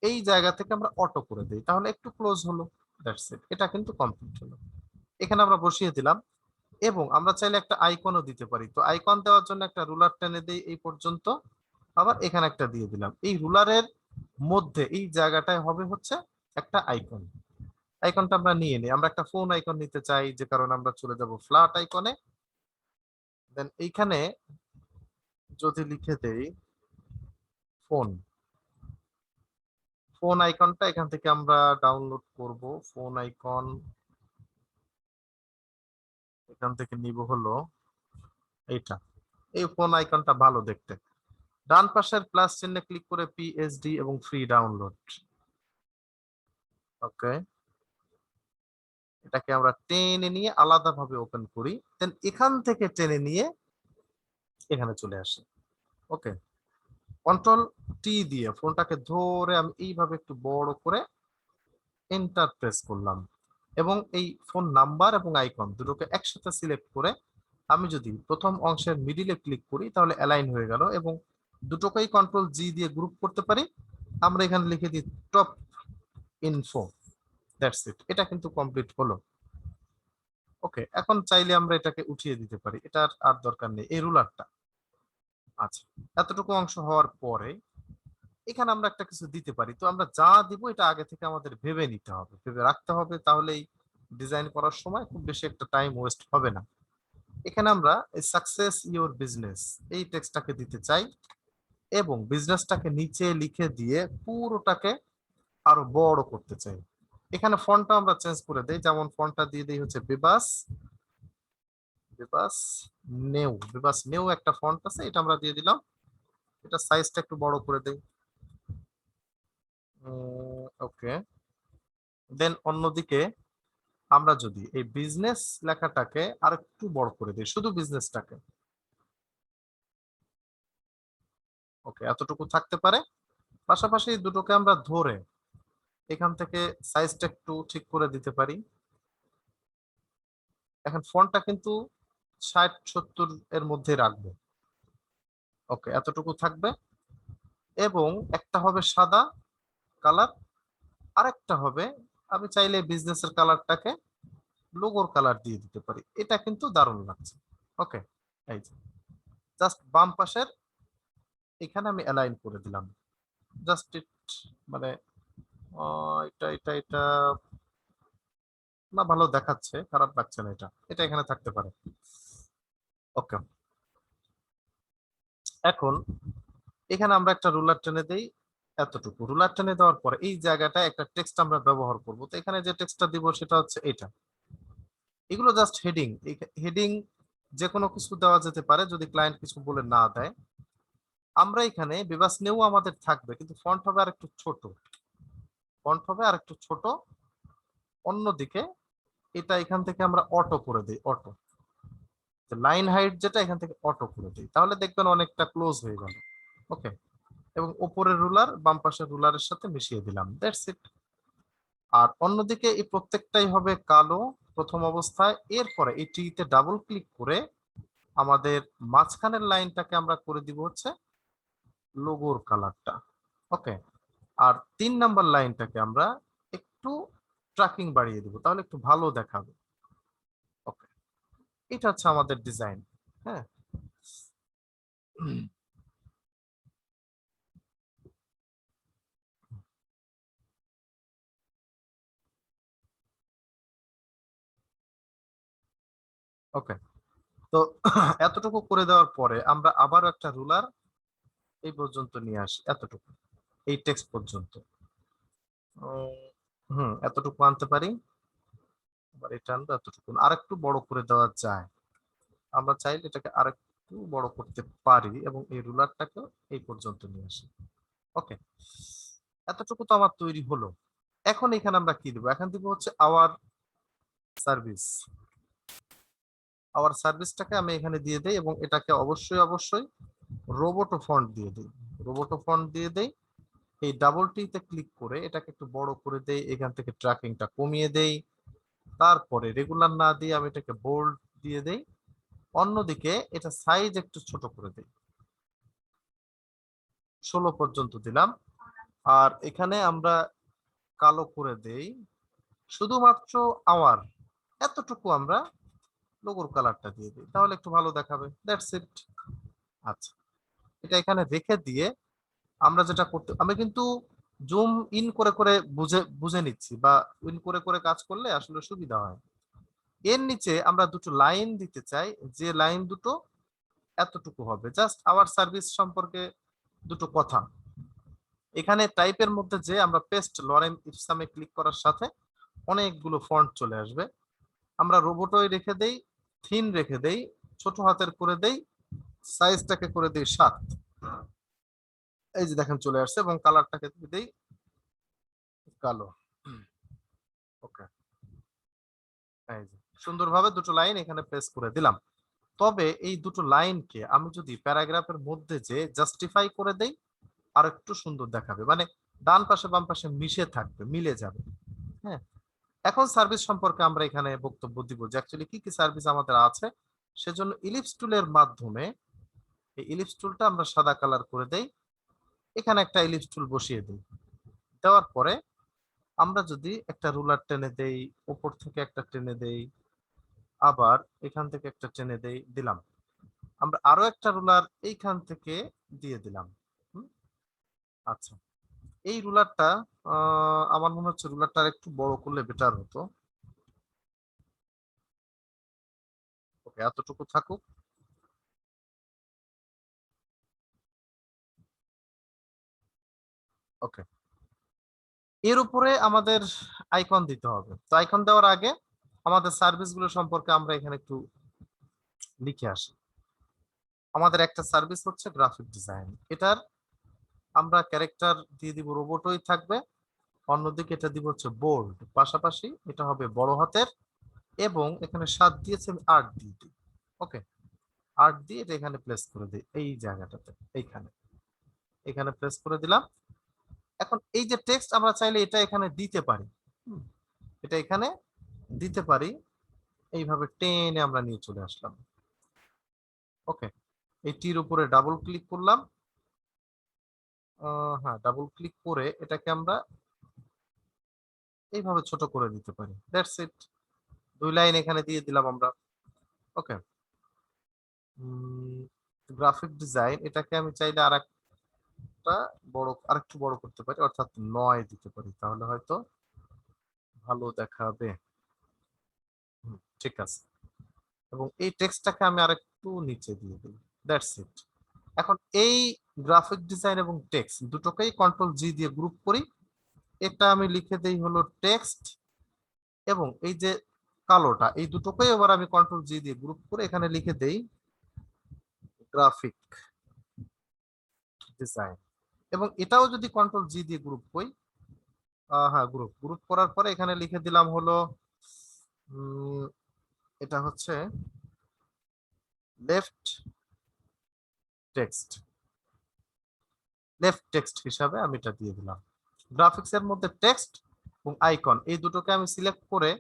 এই জায়গা থেকে আমরা অটো করে দিই, তাহলে একটু ক্লোজ হলো, দ্যাটস ইট, এটা কিন্তু কমপ্লিট হলো। এখানে আমরা বসিয়ে দিলাম, এবং আমরা চাইলে একটা আইকনও দিতে পারি, তো আইকন দেওয়ার জন্য একটা রুলার টেনে দিই এই পর্যন্ত, আবার এখানে একটা দিয়ে দিলাম, এই রুলারের মধ্যে এই জায়গাটায় হবে হচ্ছে একটা আইকন। আইকনটা আমরা নিয়ে নিই, আমরা একটা ফোন আইকন নিতে চাই, যে কারণে আমরা চলে যাব ফ্ল্যাট আইকনে, দেন এইখানে যদি লিখে দেই ফোন, ফোন আইকনটা এখান থেকে আমরা ডাউনলোড করব, ফোন আইকন এখান থেকে নিব হলো এইটা, এই ফোন আইকনটা ভালো দেখতে। ডান পাশের প্লাস চিহ্নে ক্লিক করে পিএসডি এবং ফ্রি ডাউনলোড, ওকে। এটাকে আমরা টেনে নিয়ে আলাদাভাবে ওপেন করি, দেন এখান থেকে টেনে নিয়ে এখানে চলে আসি, ওকে। কন্ট্রোল টি দিয়ে ফোনটাকে ধরে আমি এইভাবে একটু বড় করে এন্টার প্রেস করলাম, এবং এই ফোন নাম্বার এবং আইকন দুটোকে একসাথে সিলেক্ট করে আমি যদি প্রথম অংশের মিডিলে ক্লিক করি, তাহলে অ্যালাইন হয়ে গেল, এবং দুটোকেই কন্ট্রোল জি দিয়ে গ্রুপ করতে পারি। আমরা এখানে লিখে দিই টপ ইনফো, দ্যাটস ইট, এটা কিন্তু কমপ্লিট হলো, ওকে। এখন চাইলে আমরা এটাকে উঠিয়ে দিতে পারি, এটার আর দরকার নেই এই রুলারটা। আচ্ছা, এতটুকু অংশ হওয়ার পরে এখানে আমরা একটা কিছু দিতে পারি, তো আমরা যা দিব এটা আগে থেকে আমাদের ভেবে নিতে হবে, ভেবে রাখতে হবে, তাহলেই ডিজাইন করার সময় খুব বেশি একটা টাইম ওয়েস্ট হবে না। এখানে আমরা সাকসেস ইওর বিজনেস এই টেক্সটটাকে দিতে চাই, এবং বিজনেসটাকে নিচে লিখে দিয়ে পুরোটাকে আরো বড় করতে চাই। এখানে ফন্টটা আমরা চেঞ্জ করে দেই, যেমন ফন্টটা দিয়ে দেই হচ্ছে বিবাস, বিবাস বিবাস নেউ একটা ফন্ট আছে, এটা আমরা দিয়ে দিলাম, এটা সাইজটা একটু বড় করে দেই, ওকে। দেন অন্যদিকে আমরা যদি এই বিজনেস লেখাটাকে আর একটু বড় করে দিই, শুধু বিজনেসটাকে, ওকে, এতটুকু থাকতে পারে। পাশাপাশি দুটোকে আমরা ধরে এখান থেকে সাইজটা একটু ঠিক করে দিতে পারি। এখন ফন্টটা কিন্তু 60-70 এর মধ্যে রাখবো, ওকে, এতটুকু থাকবে। এবং একটা হবে সাদা কালার, আরেকটা হবে, আমি চাইলে বিজনেসের কালারটাকে লোগোর কালার দিয়ে দিতে পারি, এটা কিন্তু দারুণ লাগছে, ওকে। এই যে জাস্ট বাম পাশের এখানে আমি অ্যালাইন করে দিলাম, জাস্ট ইট, মানে এটা এটা এটা না, ভালো দেখাচ্ছে, খারাপ লাগছে না, এটা এটা এখানে থাকতে পারে, ওকে। এখন এখানে আমরা একটা রুলার টেনে দেই, এতটুকু রুলার টেনে দেওয়ার পরে এই জায়গাটায় একটা টেক্সট আমরা ব্যবহার করব, তো এখানে যে টেক্সটটা দিব সেটা হচ্ছে এটা। এগুলো জাস্ট হেডিং, হেডিং যে কোনো কিছু দেওয়া যেতে পারে যদি ক্লায়েন্ট কিছু বলে না দেয়। আমরা এখানে বিবাস নেও আমাদের থাকবে, কিন্তু ফন্ট হবে আর একটু ছোট, ফন্ট হবে আর একটু ছোট। অন্যদিকে এটা এখান থেকে আমরা অটো করে দিই, অটো, লাইন হাইট যেটা এখান থেকে অটো করে দিই, তাহলে দেখবেন অনেকটা ক্লোজ হয়ে গেল। ওকে, এবং উপরের রুলার বাম পাশের রুলারের সাথে মিশিয়ে দিলাম, দ্যাটস ইট। আর অন্যদিকে এই প্রত্যেকটাই হবে কালো প্রথম অবস্থায়। এরপরে এই টিতে ডাবল ক্লিক করে আমাদের মাঝখানের লাইনটাকে আমরা করে দিব হচ্ছে লোগোর কালারটা। ওকে, আর 3 নাম্বার লাইনটাকে আমরা একটু ট্র্যাকিং বাড়িয়ে দিব, তাহলে একটু ভালো দেখাবে। ওকে, এটা হচ্ছে আমাদের ডিজাইন। হ্যাঁ, ওকে। তো এতটুকু করে দেওয়ার পরে আমরা আবার একটা রুলার এই পর্যন্ত নিয়ে আসি, এতটুকু, এই টেক্সট পর্যন্ত। এতটুকু আনতে পারি। আবার এটা আনবো এতটুকু, আরেকটু বড় করে দেওয়া যায়। আমরা চাইলে এটাকে আরেকটু বড় করতে পারি এবং এই রুলারটাকে এই পর্যন্ত নিয়ে আসি। ওকে, এতটুকু তো আমার তৈরি হলো। এখন এখানে আমরা কি দিব? এখন দিব হচ্ছে আওয়ার সার্ভিস। আওয়ার সার্ভিসটাকে আমি এখানে দিয়ে দেই এবং এটাকে অবশ্যই অবশ্যই রোবোটো ফন্ট দিয়ে দিই। রোবোটো ফন্ট দিয়ে দেই। এই ডাবল টিতে ক্লিক করে এটাকে একটু বড় করে দেই, এখান থেকে ট্র্যাকিংটা কমিয়ে দেই। তারপরে রেগুলার না দিয়ে আমি এটাকে বোল্ড দিয়ে দেই। অন্যদিকে এটা সাইজ একটু ছোট করে দেই, 16 পর্যন্ত দিলাম। আর এখানে আমরা কালো করে দেই শুধুমাত্র আওয়ার, এতটুকু আমরা লোগোর কালারটা দিয়ে দিই, তাহলে একটু ভালো দেখাবে, দ্যাটস ইট। আচ্ছা, এটা এখানে রেখে দিয়ে আমরা যেটা করতে, আমি কিন্তু জুম ইন করে করে বুঝে বুঝে নিচ্ছি, বা ইন করে করে কাজ করলে আসলে সুবিধা হয়। এর নিচে আমরা দুটো লাইন দিতে চাই, যে লাইন দুটো এতটুকু হবে, জাস্ট আওয়ার সার্ভিস সম্পর্কে দুটো কথা। এখানে টাইপের মধ্যে যে আমরা পেস্ট লরেম ইপসামে ক্লিক করার সাথে অনেকগুলো ফন্ট চলে আসবে। আমরা রোবোটই রেখে দেই, থিন রেখে দেই, ছোট হাতের করে দেই, সাইজটাকে করে দেই 7। এই যে দেখেন চলে আসছে, এবং কালারটাকে দেই কালো। ওকে, এই যে সুন্দরভাবে দুটো লাইন এখানে প্রেস করে দিলাম। তবে এই দুটো লাইনকে আমি যদি প্যারাগ্রাফের মধ্যে যে জাস্টিফাই করে দেই, আর একটু সুন্দর দেখাবে, মানে ডান পাশে বাম পাশে মিশে থাকবে, মিলে যাবে। হ্যাঁ, এখন সার্ভিস সম্পর্কে আমরা এখানে বক্তব্য দিব যে অ্যাকচুয়ালি কি কি সার্ভিস আমাদের আছে। সেজন্য ইলিপস টুলের মাধ্যমে এই ইলিপস টুলটা আমরা সাদা কালার করে দেই, এখানে একটা ইলিপস টুল বসিয়ে দিই। দেওয়ার পরে আমরা যদি একটা রুলার টেনে দেই, উপর থেকে একটা টেনে দেই, আবার এখান থেকে একটা টেনে দেই, দিলাম। আমরা আরো একটা রুলার এইখান থেকে দিয়ে দিলাম। হুম, আচ্ছা, এই রুলারটা আমার মনে হচ্ছে রুলারটা একটু বড় করলে বেটার হতো। ওকে, এতটুকু থাকুক। ওকে, এর উপরে আমাদের আইকন দিতে হবে। তো আইকন দেওয়ার আগে আমাদের সার্ভিস গুলো সম্পর্কে আমরা এখানে একটু লিখে আসি। আমাদের একটা সার্ভিস হচ্ছে গ্রাফিক ডিজাইন, এটার আমরা ক্যারেক্টার দিয়ে দিব, রোবটই থাকবে। অন্যদিকে এটা দিব হচ্ছে বোল্ড, পাশাপাশি এটা হবে বড় হাতের, এবং এখানে 7 দিয়েছে, আমি 8 দিয়ে দিই। ওকে, 8 দিয়ে এটা এখানে প্লেস করে দিই, এই জায়গাটাতে, এইখানে, এখানে প্লেস করে দিলাম। এখন এই যে টেক্সট আমরা চাইলে এটা এখানে দিতে পারি। হুম, এটা এখানে দিতে পারি, এইভাবে টেনে আমরা নিয়ে চলে আসলাম। ওকে, এই টির উপরে ডাবল ক্লিক করলাম। হ্যাঁ, ডাবল ক্লিক করে এটাকে আমরা এইভাবে ছোট করে দিতে পারি, দ্যাটস ইট। 2 লাইন এখানে দিয়ে দিলাম আমরা। ওকে, গ্রাফিক ডিজাইন এটাকে আমি চাইলে আরেকটু বড় করতে পারি, অর্থাৎ 9 দিতে পারি, তাহলে হয়তো ভালো দেখাবে। ঠিক আছে, এবং এই টেক্সটটাকে আমি আরেকটু নিচে দিয়ে দিই, দ্যাটস ইট। এখন এই গ্রাফিক ডিজাইন এবং টেক্সট দুটোকেই কন্ট্রোল জি দিয়ে গ্রুপ করি। এটা আমি লিখে দেই হলো টেক্সট, এবং এই যে কালোটা, এই দুটোকেই এবার আমি কন্ট্রোল জি দিয়ে গ্রুপ করে এখানে লিখে দেই গ্রাফিক ডিজাইন। এবং এটাও যদি কন্ট্রোল জি দিয়ে গ্রুপ করি, হ্যাঁ, গ্রুপ গ্রুপ করার পরে এখানে লিখে দিলাম হলো এটা হচ্ছে লেফট টেক্সট, লেফট টেক্সট হিসাবে আমি এটা দিয়ে দিলাম। গ্রাফিক্স এর মধ্যে টেক্সট এবং আইকন এই দুটোকে আমি সিলেক্ট করে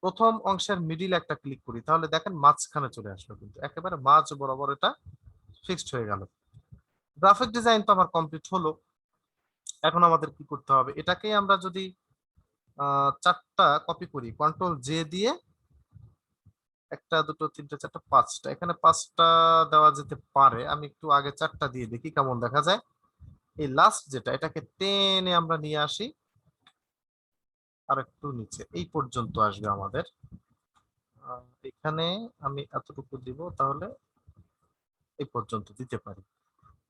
প্রথম অংশের মিডিল একটা ক্লিক করি, তাহলে দেখেন মাঝখানে চলে আসলো, কিন্তু একেবারে মাঝ বরাবর এটা ফিক্সড হয়ে গেল। গ্রাফিক ডিজাইন তো আমার কমপ্লিট হলো। এখন আমাদের কি করতে হবে, এটাকেই আমরা যদি চারটা কপি করি, কন্ট্রোল জে দিয়ে একটা দুটো তিনটা চারটা পাঁচটা, এখানে পাঁচটা দেওয়া যেতে পারে, আমি একটু আগে চারটা দিয়ে দেখি কেমন দেখা যায়। এই লাস্ট যেটা, এটাকে টেনে আমরা নিয়ে আসি আর একটু নিচে, এই পর্যন্ত আসবে আমাদের। এখানে আমি এতটুকু দিব, তাহলে এই পর্যন্ত দিতে পারি।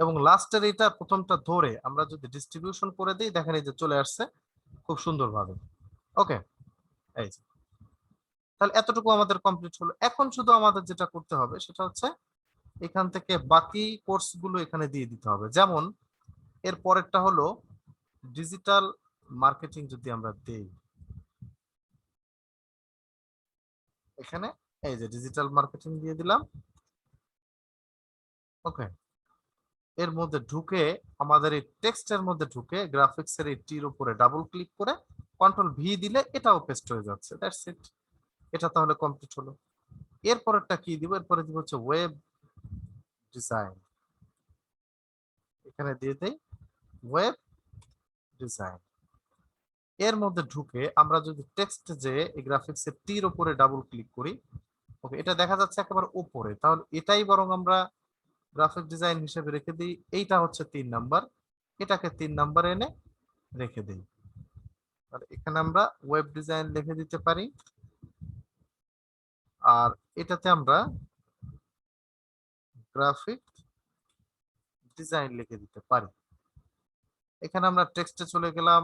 এবং লাস্টের এইটা প্রথমটা ধরে আমরা যদি ডিস্ট্রিবিউশন করে দিই, দেখেন এই যে চলে আসছে খুব সুন্দরভাবে। ওকে, এই যে তাহলে এতটুকু আমাদের কমপ্লিট হলো। এখন শুধু আমাদের যেটা করতে হবে সেটা হচ্ছে এখান থেকে বাকি কোর্স গুলো এখানে দিয়ে দিতে হবে। যেমন এর পরেরটা হলো ডিজিটাল মার্কেটিং, যদি আমরা দেই এখানে, এই যে ডিজিটাল মার্কেটিং দিয়ে দিলাম। ওকে, এর মধ্যে ঢুকে আমাদের এই টেক্সটের মধ্যে ঢুকে গ্রাফিক্স এর এই টির উপরে ডাবল ক্লিক করে কন্ট্রোল ভি দিলে এটাও পেস্ট হয়ে যাচ্ছে। দ্যাটস ইট, এটা তাহলে কমপ্লিট হলো। এরপরেরটা কি দিব, এরপরে দিব হচ্ছে ওয়েব ডিজাইন, এখানে দিয়ে দেই ওয়েব ডিজাইন। এর মধ্যে ঢুকে আমরা যদি টেক্সট যে এই গ্রাফিক্স এর টির উপরে ডাবল ক্লিক করি, ওকে, এটা দেখা যাচ্ছে একেবারে উপরে, তাহলে এটাই বরং আমরা গ্রাফিক ডিজাইন হিসেবে রেখে দিই। এইটা হচ্ছে 3 নাম্বার, এটাকে 3 নাম্বার এনে রেখে দিই। আর এখানে আমরা ওয়েব ডিজাইন লিখে দিতে পারি, আর এটাতে আমরা গ্রাফিক ডিজাইন লিখে দিতে পারি। এখানে আমরা টেক্সটে চলে গেলাম,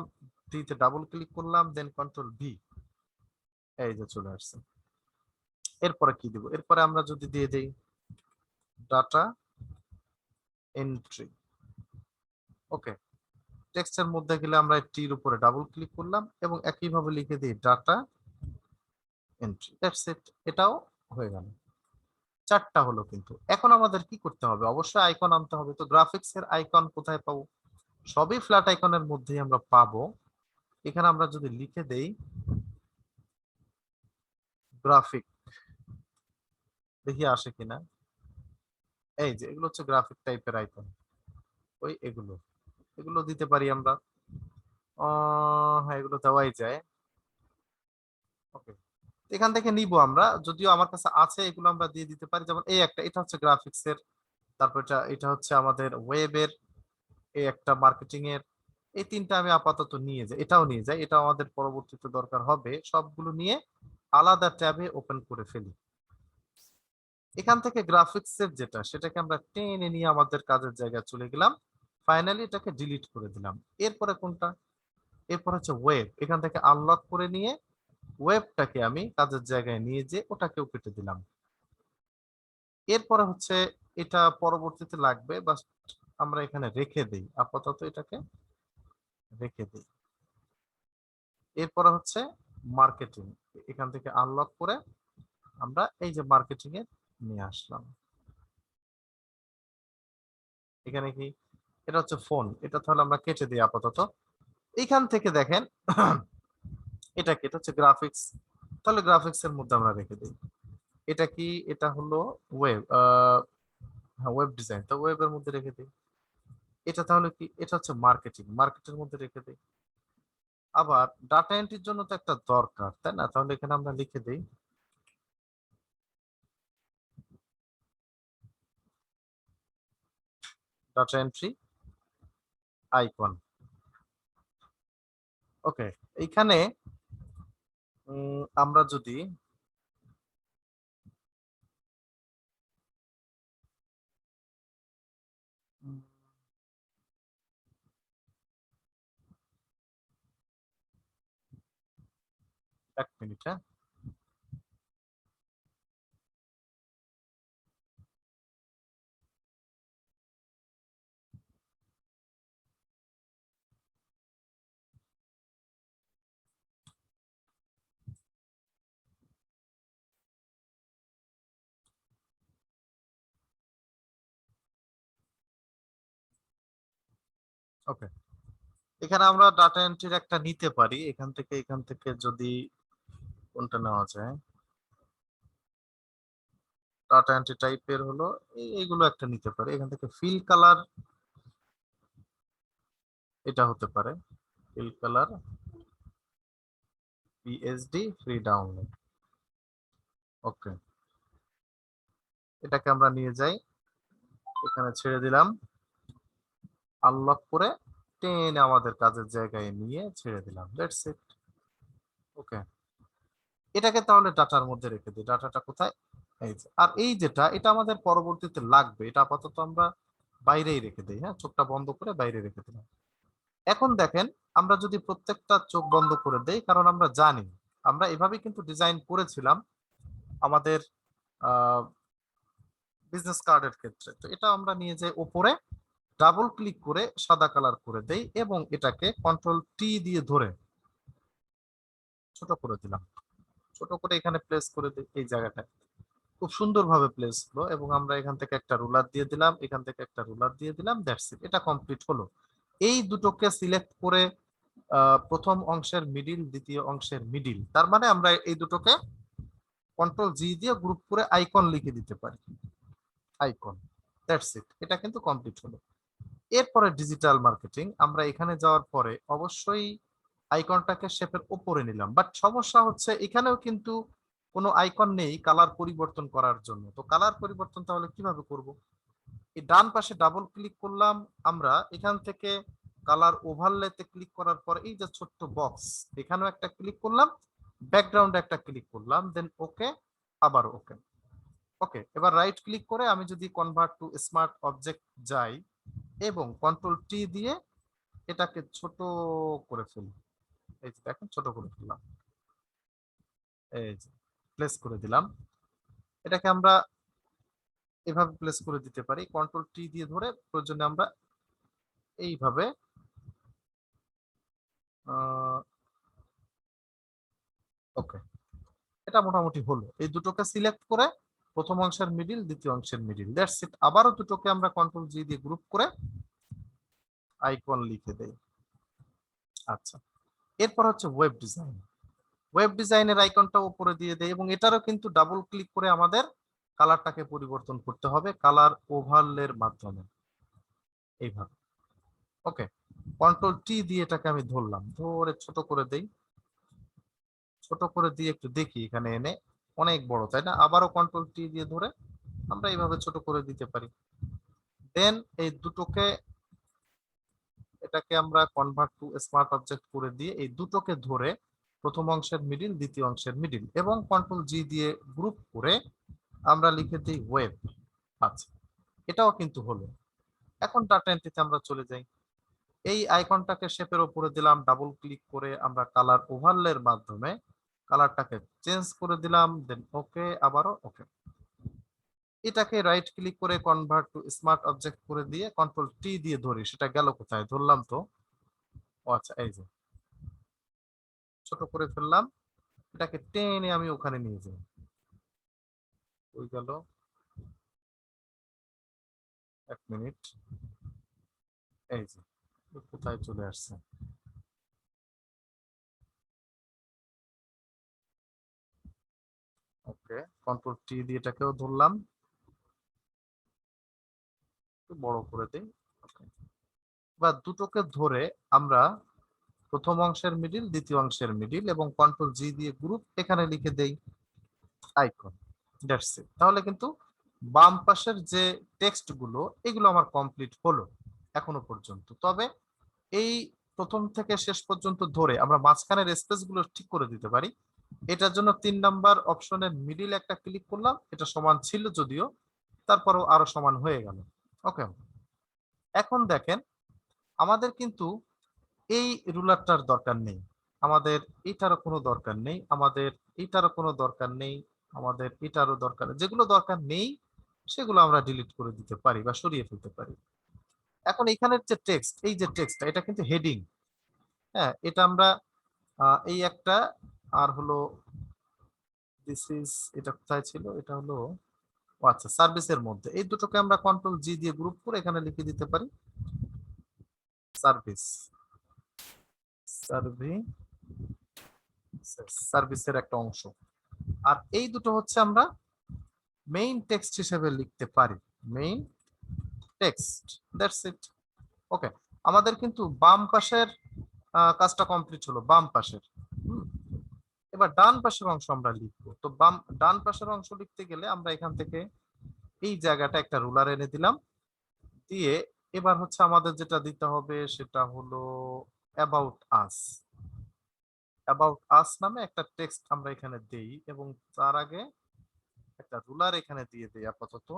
ডিতে ডাবল ক্লিক করলাম, দেন কন্ট্রোল ভি, এই যে চলে আসছে। এরপরে কি দিব, এরপরে আমরা যদি দিয়ে দেই ডাটা এন্ট্রি। ওকে, টেক্সটের মধ্যে গেলে আমরা টির উপরে ডাবল ক্লিক করলাম এবং একইভাবে লিখে দিই ডাটা এন্ট্রি। দ্যাটস ইট, এটাও হয়ে গেল। চারটা হলো। কিন্তু এখন আমাদের কি করতে হবে, অবশ্যই আইকন আনতে হবে। তো গ্রাফিক্স এর আইকন কোথায় পাবো, সবই ফ্ল্যাট আইকনের মধ্যেই আমরা পাবো। এখানে আমরা যদি লিখে দেই গ্রাফিক, দেখি আসে কিনা। এই যে এগুলো হচ্ছে গ্রাফিক টাইপের আইকন, ওই এগুলো এগুলো দিতে পারি আমরা। হ্যাঁ, এগুলো দেওয়াই যায়। ওকে, এখান থেকে নিব আমরা, যদিও আমার কাছে আছে, এগুলো আমরা দিয়ে দিতে পারি। যেমন এই একটা, এটা হচ্ছে গ্রাফিক্স এর, তারপর এটা এটা হচ্ছে আমাদের ওয়েবের, এই একটা মার্কেটিং এর। এই তিনটা আমি আপাতত নিয়ে যাই, এটাও নিয়ে যাই, এটা আমাদের পরবর্তীতে দরকার হবে। সবগুলো নিয়ে আলাদা ট্যাবে ওপেন করে ফেলি। এখান থেকে গ্রাফিক্স এর যেটা, সেটাকে আমরা টেনে নিয়ে আমাদের কাজের জায়গায় চলে গেলাম। ফাইনালি এটাকে ডিলিট করে দিলাম। এরপরে কোনটা, এরপর হচ্ছে ওয়েব, এখান থেকে আনলক করে নিয়ে ওয়েবটাকে আমি কাজের জায়গায় নিয়ে যে ওটাকেও কেটে দিলাম। এরপরে হচ্ছে এটা পরবর্তীতে লাগবে, বাস আমরা এখানে রেখে দেই, আপাতত এটাকে রেখে দিই। এরপরে হচ্ছে মার্কেটিং, এখান থেকে আনলক করে আমরা এই যে মার্কেটিং এ নিয়ে আসলাম। এখানে কি, এটা হচ্ছে ফোন, এটা তাহলে আমরা কেটে দিই আপাতত। এইখান থেকে দেখেন এটা কি, এটা হচ্ছে গ্রাফিক্স, তাহলে গ্রাফিক্স এর মধ্যে আমরা রেখে দিই। এটা কি, এটা হলো ওয়েব, হ্যাঁ ওয়েব ডিজাইন, তো ওয়েবের মধ্যে রেখে দিই। এটা তাহলে কি, এটা হচ্ছে মার্কেটিং, মার্কেটের মধ্যে রেখে দিই। আবার ডাটা এন্ট্রির জন্য তো একটা দরকার, তাই না? তাহলে এখানে আমরা লিখে দিই ডাটা এন্ট্রি আইকন। ওকে, এইখানে আমরা যদি উম, এক মিনিট, হ্যাঁ। ওকে, এখানে আমরা ডাটা এন্ট্রির একটা নিতে পারি এখান থেকে যদি কোনটা নেওয়া যায়, ডাটা এন্ট্রি টাইপের হলো এইগুলো একটা নিতে পারি। এখান থেকে ফিল কালার এটা হতে পারে, fill colour PSD free download. Okay, এটাকে আমরা নিয়ে যাই, এখানে ছেড়ে দিলাম, আনলক করে টেনে আমাদের কাজের জায়গায় নিয়ে ছেড়ে দিলাম। That's it. ওকে, এটাকে তাহলে ডাটার মধ্যে রেখে দিই। ডাটাটা কোথায়? এই যে। আর এই যেটা, এটা আমাদের পরবর্তীতে লাগবে, এটা আপাতত আমরা বাইরেই রেখে দিই। হ্যাঁ, চোখটা বন্ধ করে বাইরে রেখে দিলাম। এখন দেখেন, আমরা যদি প্রত্যেকটা চোখ বন্ধ করে দেই, কারণ আমরা জানি আমরা এভাবে কিন্তু ডিজাইন করেছিলাম আমাদের বিজনেস কার্ডের ক্ষেত্রে। তো এটা আমরা নিয়ে যাই উপরে, ডাবল ক্লিক করে সাদা কালার করে দেই এবং এটাকে কন্ট্রোল টি দিয়ে ধরে ছোট করে দিলাম। ছোট করে এখানে প্লেস করে দিই এই জায়গাটায়। খুব সুন্দরভাবে প্লেস হলো এবং আমরা এখান থেকে একটা রুলার দিয়ে দিলাম, এখান থেকে একটা রুলার দিয়ে দিলাম। দ্যাটস ইট, এটা কমপ্লিট হলো। এই দুটোকে সিলেক্ট করে প্রথম অংশের মিডিল, দ্বিতীয় অংশের মিডিল, তার মানে আমরা এই দুটোকে কন্ট্রোল জি দিয়ে গ্রুপ করে আইকন লিখে দিতে পারি। আইকন, দ্যাটস ইট, এটা কিন্তু কমপ্লিট হলো। এরপরে ডিজিটাল মার্কেটিং, আমরা এখানে যাওয়ার পরে অবশ্যই আইকনটাকে শেপের উপরে নিলাম, বাট সমস্যা হচ্ছে এখানেও কিন্তু কোনো আইকন নেই কালার পরিবর্তন করার জন্য। তো কালার পরিবর্তন তাহলে কিভাবে করব? এই ডান পাশে ডাবল ক্লিক করলাম, আমরা এখান থেকে কালার ওভারলেতে ক্লিক করার পর এই যে ছোট্ট বক্স, এখানেও একটা ক্লিক করলাম, ব্যাকগ্রাউন্ডে একটা ক্লিক করলাম, দেন ওকে, আবার ওকে। ওকে, এবার রাইট ক্লিক করে আমি যদি কনভার্ট টু স্মার্ট অবজেক্ট যাই এবং কন্ট্রোল টি দিয়ে এটাকে ছোট করে ফেলি। এই যে দেখেন, ছোট করে ফেললাম, এই যে প্লেস করে দিলাম। এটাকে আমরা এভাবে প্লেস করে দিতে পারি, কন্ট্রোল টি দিয়ে ধরে প্রয়োজনে আমরা এইভাবে ওকে, এটা মোটামুটি হলো। এই দুটোকে সিলেক্ট করে প্রথম অংশের মিডিল, দ্বিতীয় অংশের মিডিল, দ্যাটস ইট। আবারও দুটোকে আমরা কন্ট্রোল জি দিয়ে গ্রুপ করে আইকন লিখে দেই। আচ্ছা, এরপর হচ্ছে ওয়েব ডিজাইন। ওয়েব ডিজাইনের আইকনটা উপরে দিয়ে দেয় এবং এটারও কিন্তু ডাবল ক্লিক করে আমাদের কালারটাকে পরিবর্তন করতে হবে কালার ওভারলের মাধ্যমে, এইভাবে। ওকে, কন্ট্রোল টি দিয়ে এটাকে আমি ধরলাম, ধরে ছোট করে দেই। ছোট করে দিয়ে একটু দেখি এখানে এনে, অনেক বড় তাই না? আবারও কন্ট্রোল টি দিয়ে ধরে আমরা এইভাবে ছোট করে দিতে পারি। দেন এই দুটোকে, এটাকে আমরা কনভার্ট টু স্মার্ট অবজেক্ট করে দিয়ে এই দুটোকে ধরে প্রথম অংশের মিডিল, দ্বিতীয় অংশের মিডিল এবং কন্ট্রোল জি দিয়ে গ্রুপ করে আমরা লিখে দিই ওয়েব। আচ্ছা, এটাও কিন্তু হলো। এখন ডাটা এন্ট্রিতে আমরা চলে যাই। এই আইকনটাকে শেপের উপরে দিলাম, ডাবল ক্লিক করে আমরা কালার ওভারলের মাধ্যমে কালারটাকে চেঞ্জ করে দিলাম, দেন ওকে, আবারও ওকে। এটাকে রাইট ক্লিক করে কনভার্ট টু স্মার্ট অবজেক্ট করে দিয়ে কন্ট্রোল টি দিয়ে ধরি, সেটা গেল কোথায়? ধরলাম তো। ও আচ্ছা, এই যে ছোট করে ফেললাম, এটাকে টেনে আমি ওখানে নিয়ে যাই। ওই গেল, 1 মিনিট, এই যে কোথায় চলে আসছে। ওকে, কন্ট্রোল টি দিয়ে এটাকেও ধরলাম, একটু বড় করে দিই। বা দুটোকে ধরে আমরা প্রথম অংশের মিডিল, দ্বিতীয় অংশের মিডিল এবং কন্ট্রোল জি দিয়ে গ্রুপ এখানে লিখে দেই আইকন। That's it. তাহলে কিন্তু বাম পাশের যে টেক্সট গুলো, এগুলো আমার কমপ্লিট হলো এখনো পর্যন্ত। তবে এই প্রথম থেকে শেষ পর্যন্ত ধরে আমরা মাঝখানের স্পেস গুলো ঠিক করে দিতে পারি। এটার জন্য 3 নাম্বার অপশনের মিডিল একটা ক্লিক করলাম, এটা সমান ছিল যদিও, তারপরেও আরো সমান হয়ে গেল। ওকে, এখন দেখেন, আমাদের কিন্তু এই রুলারটার দরকার নেই, আমাদের এটারও কোনো দরকার নেই, আমাদের এটারও কোনো দরকার নেই, আমাদের এটারও দরকার নেই। যেগুলো দরকার নেই সেগুলো আমরা ডিলিট করে দিতে পারি বা সরিয়ে ফেলতে পারি। এখন এখানের যে টেক্সট, এই যে টেক্সটটা, এটা কিন্তু হেডিং। হ্যাঁ, এটা আমরা এই একটা, আর হলো দিস ইজ, এটা কোথায় ছিল? এটা হলো, ও আচ্ছা, সার্ভিসের মধ্যে এই দুটোকে আমরা কন্ট্রোল জি দিয়ে গ্রুপ করে এখানে লিখে দিতে পারি সার্ভিস, সার্ভিসের একটা অংশ। আর এই দুটো হচ্ছে আমরা মেইন টেক্সট হিসেবে লিখতে পারি, মেইন টেক্সট, দ্যাটস ইট। ওকে, আমাদের কিন্তু বাম পাশের কাজটা কমপ্লিট হলো, বাম পাশের। এবার ডান পাশের অংশ আমরা লিখবো। তো ডান পাশের অংশ লিখতে গেলে আমরা এখান থেকে এই জায়গাটা একটা রুলার এনে দিলাম, দিয়ে এবার হচ্ছে আমাদের যেটা দিতে হবে সেটা হলো অ্যাবাউট আস। অ্যাবাউট আস নামে একটা টেক্সট আমরা এখানে দেই, এবং তার আগে একটা রুলার এখানে দিয়ে দেই আপাতত।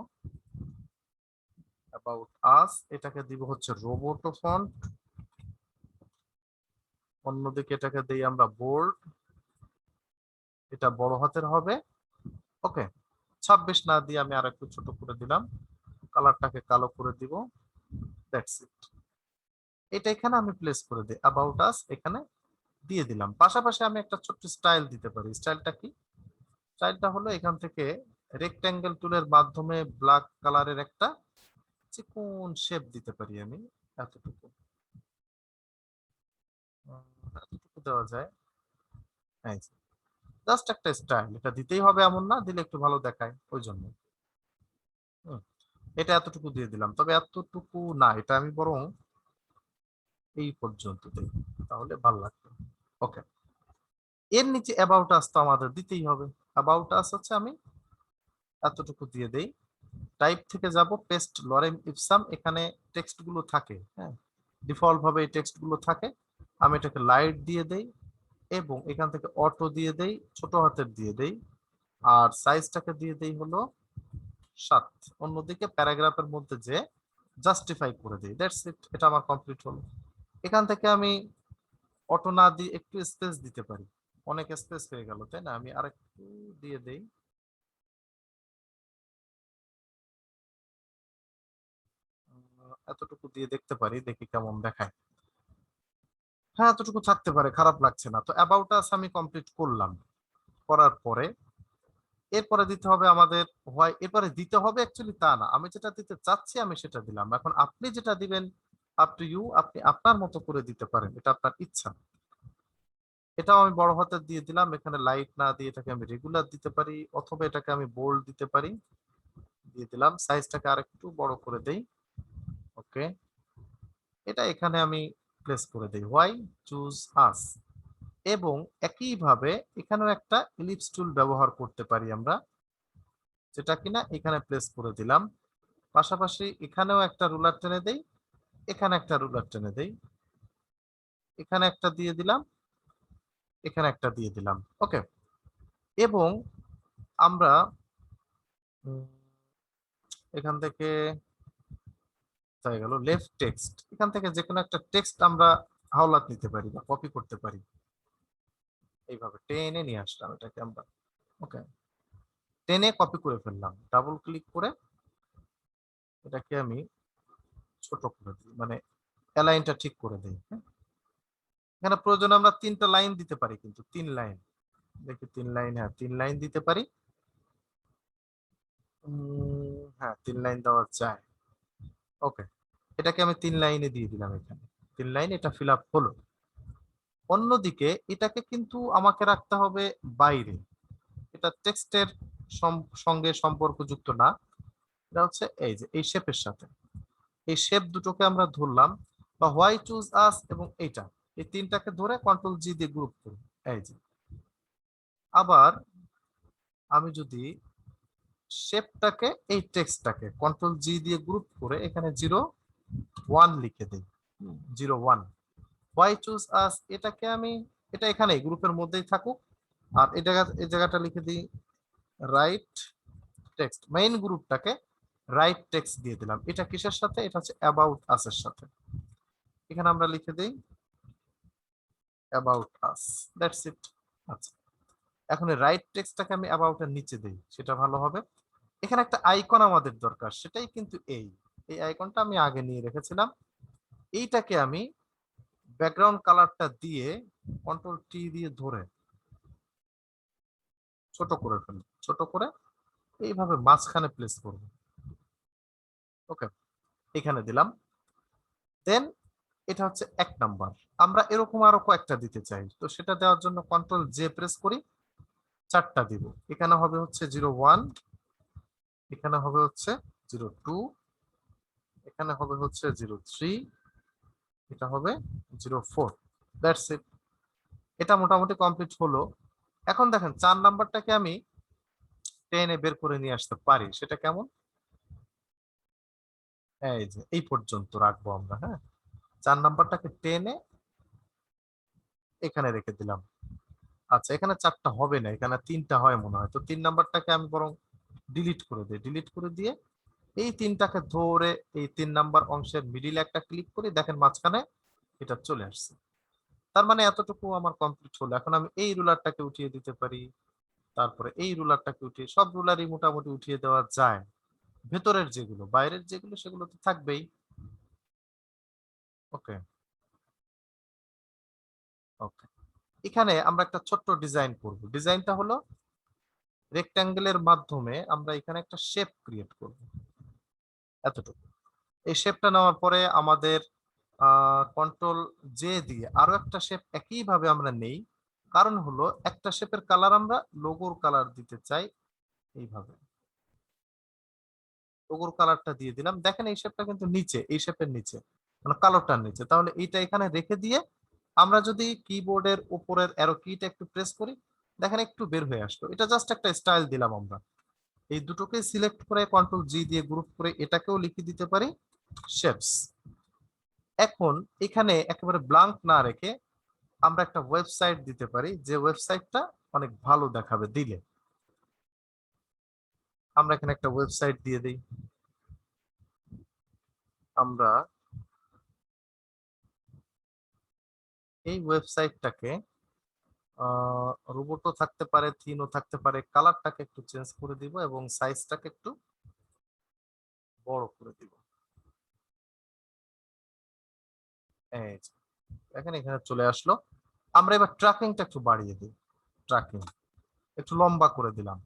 অ্যাবাউট আস এটাকে দিব হচ্ছে রোবোটো ফন্ট, অন্যদিকে এটাকে দেই আমরা বোল্ড, এটা বড় হাতের হবে। ওকে, 26 না দিয়ে আমি আর একটু ছোট করে দিলাম, কালারটাকে কালো করে দিব, দ্যাটস ইট। এটা এখানে আমি প্লেস করে দিই, অ্যাবাউট আস এখানে দিয়ে দিলাম। পাশাপাশি আমি একটা ছোট্ট স্টাইল দিতে পারি। স্টাইলটা কি? স্টাইলটা হলো এখান থেকে রেক্ট্যাঙ্গেল টুলের মাধ্যমে ব্ল্যাক কালারের একটা চিকন শেপ দিতে পারি আমি, এতটুকু এতটুকু দেওয়া যায়। জাস্ট একটা স্টাইল, এটা দিতেই হবে এমন না, দিলে একটু ভালো দেখায় ওই জন্য। এটা এতটুকু দিয়ে দিলাম, তবে এতটুকু না, এটা আমি বরং এই পর্যন্ত দিই, তাহলে ভালো লাগবে। ওকে, এর নিচে অ্যাবাউট আস তো আমাদের দিতেই হবে। অ্যাবাউট আস হচ্ছে আমি এতটুকু দিয়ে দেই। টাইপ থেকে যাব পেস্ট লরেম ইপসাম, এখানে টেক্সট গুলো থাকে, হ্যাঁ, ডিফল্ট ভাবে এই টেক্সট গুলো থাকে। আমি এটাকে লাইট দিয়ে দেই, এবং এখান থেকে অটো দিয়ে দেই, ছোট হাতের দিয়ে দেই, আর সাইজটাকে দিয়ে দেই হলো 7। অন্যদিকে প্যারাগ্রাফের মধ্যে যে জাস্টিফাই করে দেই, দ্যাটস ইট। এটা আমার কমপ্লিট হলো। এখান থেকে আমি অটো না দিয়ে একটু স্পেস দিতে পারি, অনেক স্পেস হয়ে গেল তাই না, আমি আরেকটু দিয়ে দেই। এতটুকু দিয়ে দেখতে পারি, দেখি কেমন দেখায়। হ্যাঁ, এতটুকু থাকতে পারে, খারাপ লাগছে না। তো অ্যাবাউট আস আমি কমপ্লিট করলাম, করার পরে এরপরে দিতে হবে আমাদের হোয়াই। এরপরে দিতে হবে অ্যাকচুয়ালি তা না, আমি যেটা দিতে চাচ্ছি আমি সেটা দিলাম। এখন আপনি যেটা দিবেন আপ টু ইউ, আপনি আপনার মতো করে দিতে পারেন, এটা আপনার ইচ্ছা। এটাও আমি বড় হাতের দিয়ে দিলাম, এখানে লাইট না দিয়ে এটাকে আমি রেগুলার দিতে পারি, অথবা এটাকে আমি বোল্ড দিতে পারি, দিয়ে দিলাম। সাইজটাকে আরেকটু বড় করে দেই। ওকে, এটা এখানে আমি প্লেস করে দেই, হোয়াই চুজ আস। এবং একইভাবে এখানেও একটা ইলিপস টুল ব্যবহার করতে পারি আমরা, যেটা কিনা এখানে প্লেস করে দিলাম। পাশাপাশি এখানেও একটা রুলার টেনে দেই, এখানে একটা রুলার টেনে দেই, এখানে একটা দিয়ে দিলাম, এখানে একটা দিয়ে দিলাম। ওকে, এবং আমরা উম, এখান থেকে হয়ে গেল লেফট টেক্সট, এখান থেকে যে কোনো একটা টেক্সট আমরা হাওলাত নিতে পারি বা কপি করতে পারি। এইভাবে টেনে নিয়ে আসলাম এটাকে আমরা। ওকে, টেনে কপি করে ফেললাম, ডাবল ক্লিক করে এটাকে আমি ছোট করে দিই, মানে অ্যালাইনটা ঠিক করে দিই। হ্যাঁ, এখানে প্রয়োজন আমরা 3টা লাইন দিতে পারি, কিন্তু 3 লাইন, দেখি 3 লাইন, হ্যাঁ 3 লাইন দিতে পারি। হ্যাঁ, 3 লাইন দেওয়া যায়। ওকে, এটাকে আমি 3 লাইনে দিয়ে দিলাম, এখানে 3 লাইন, এটা ফিল আপ হলো। অন্যদিকে এটাকে কিন্তু আমাকে রাখতে হবে বাইরে, এটা টেক্সটের সঙ্গে সম্পর্কযুক্ত না। এটা হচ্ছে এই যে এই শেপের সাথে, এই শেপ দুটোকে আমরা ধরলাম, বা হোয়াই চুজ আস এবং এইটা, এই তিনটাকে ধরে কন্ট্রোল জি দিয়ে গ্রুপ করি, এই যে। আবার আমি যদি শেপটাকে, এই টেক্সটটাকে কন্ট্রোল জি দিয়ে গ্রুপ করে এখানে 01 লিখে দিই, 01, হোয়াই চুজ আস, এটাকে আমি, এটা এখানে গ্রুপের মধ্যেই থাকুক, আর এই জায়গাটা লিখে দিই রাইট টেক্সট, মেইন গ্রুপটাকে রাইট টেক্সট দিয়ে দিলাম। এটা কিসের সাথে? এটা হচ্ছে অ্যাবাউট আস এর সাথে। এখানে আমরা লিখে দিই অ্যাবাউট আস, দ্যাটস ইট। আচ্ছা, এখন এই রাইট টেক্সটটাকে আমি অ্যাবাউট এর নিচে দেই, সেটা ভালো হবে। এখানে একটা আইকন আমাদের দরকার, সেটাই কিন্তু এই এই আইকনটা আমি আগে নিয়ে রেখেছিলাম। এইটাকে আমি ব্যাকগ্রাউন্ড কালারটা দিয়ে কন্ট্রোল টি দিয়ে ধরে ছোট করে ফেলি, ছোট করে এইভাবে মাঝখানে প্লেস করব। ওকে, এখানে দিলাম। দেন এটা হচ্ছে 1 নাম্বার। আমরা এরকম আরো কয়েকটা দিতে চাই, তো সেটা দেওয়ার জন্য কন্ট্রোল জে প্রেস করি, 4টা দিব। এখানে হবে হচ্ছে 01, এখানে হবে হচ্ছে 02, এখানে হবে হচ্ছে 03, এটা হবে 04। That's it. এটা মোটামুটি কমপ্লিট হলো। এখন দেখেন 4 নাম্বারটাকে আমি টেনে বের করে নিয়ে আসতে পারি, সেটা কেমন? এই যে এই পর্যন্ত রাখবো আমরা, হ্যাঁ। 4 নাম্বারটাকে টেনে এখানে রেখে দিলাম। আচ্ছা, এখানে 4টা হবে না, এখানে 3টা হয় মনে হয়। তো 3 নাম্বারটাকে আমি বরং ডিলিট করে দিই। ডিলিট করে দিয়ে এই 3টাকে ধরে এই 3 নাম্বার অংশের মিডিলে একটা ক্লিক করি, দেখেন মাঝখানে এটা চলে আসছে। তার মানে এতটুকু আমার কমপ্লিট হলো। এখন আমি এই রুলারটাকে উঠিয়ে দিতে পারি, তারপরে এই রুলারটাকে উঠিয়ে, সব রুলারই মোটামুটি উঠিয়ে দেওয়া যায়। ভেতরের যেগুলো, বাইরের যেগুলো সেগুলো তো থাকবেই। ওকে, ওকে। এখানে আমরা একটা ছোট্ট ডিজাইন করব। ডিজাইনটা হলো রেক্ট্যাঙ্গেলের মাধ্যমে আমরা এখানে একটা শেপ ক্রিয়েট করব, এতটুকু। এই শেপটা নেওয়ার পরে আমাদের কন্ট্রোল জে দিয়ে আরো একটা শেপ একইভাবে আমরা নেই। কারণ হলো একটা শেপের কালার আমরা লোগোর কালার দিতে চাই, এইভাবে লোগোর কালারটা দিয়ে দিলাম। দেখেন এই শেপটা কিন্তু নিচে, এই শেপের নিচে, মানে কালোটার নিচে। তাহলে এইটা এখানে রেখে দিয়ে আমরা যদি কিবোর্ডের উপরের অ্যারো কিটা একটু প্রেস করি, দেখেন একটু বের হয়ে আসলো। এটা জাস্ট একটা স্টাইল দিলাম আমরা। এই দুটোকে সিলেক্ট করে কন্ট্রোল জি দিয়ে গ্রুপ করে এটাকেও লিখে দিতে পারি শেপস। এখন এখানে একেবারে ব্লাঙ্ক না রেখে আমরা একটা ওয়েবসাইট দিতে পারি, যে ওয়েবসাইটটা অনেক ভালো দেখাবে দিলে। আমরা এখানে একটা ওয়েবসাইট দিয়ে দিই। আমরা এই ওয়েবসাইটটাকে রোবটও থাকতে পারে, থিনও থাকতে পারে, কালারটাকে একটু চেঞ্জ করে দিব এবং সাইজটাকে একটু বড় করে দিব। এই যে, দেখেন এখানে চলে আসলো। আমরা এবার ট্র্যাকিংটা একটু বাড়িয়ে দিই, ট্র্যাকিং একটু লম্বা করে দিলাম।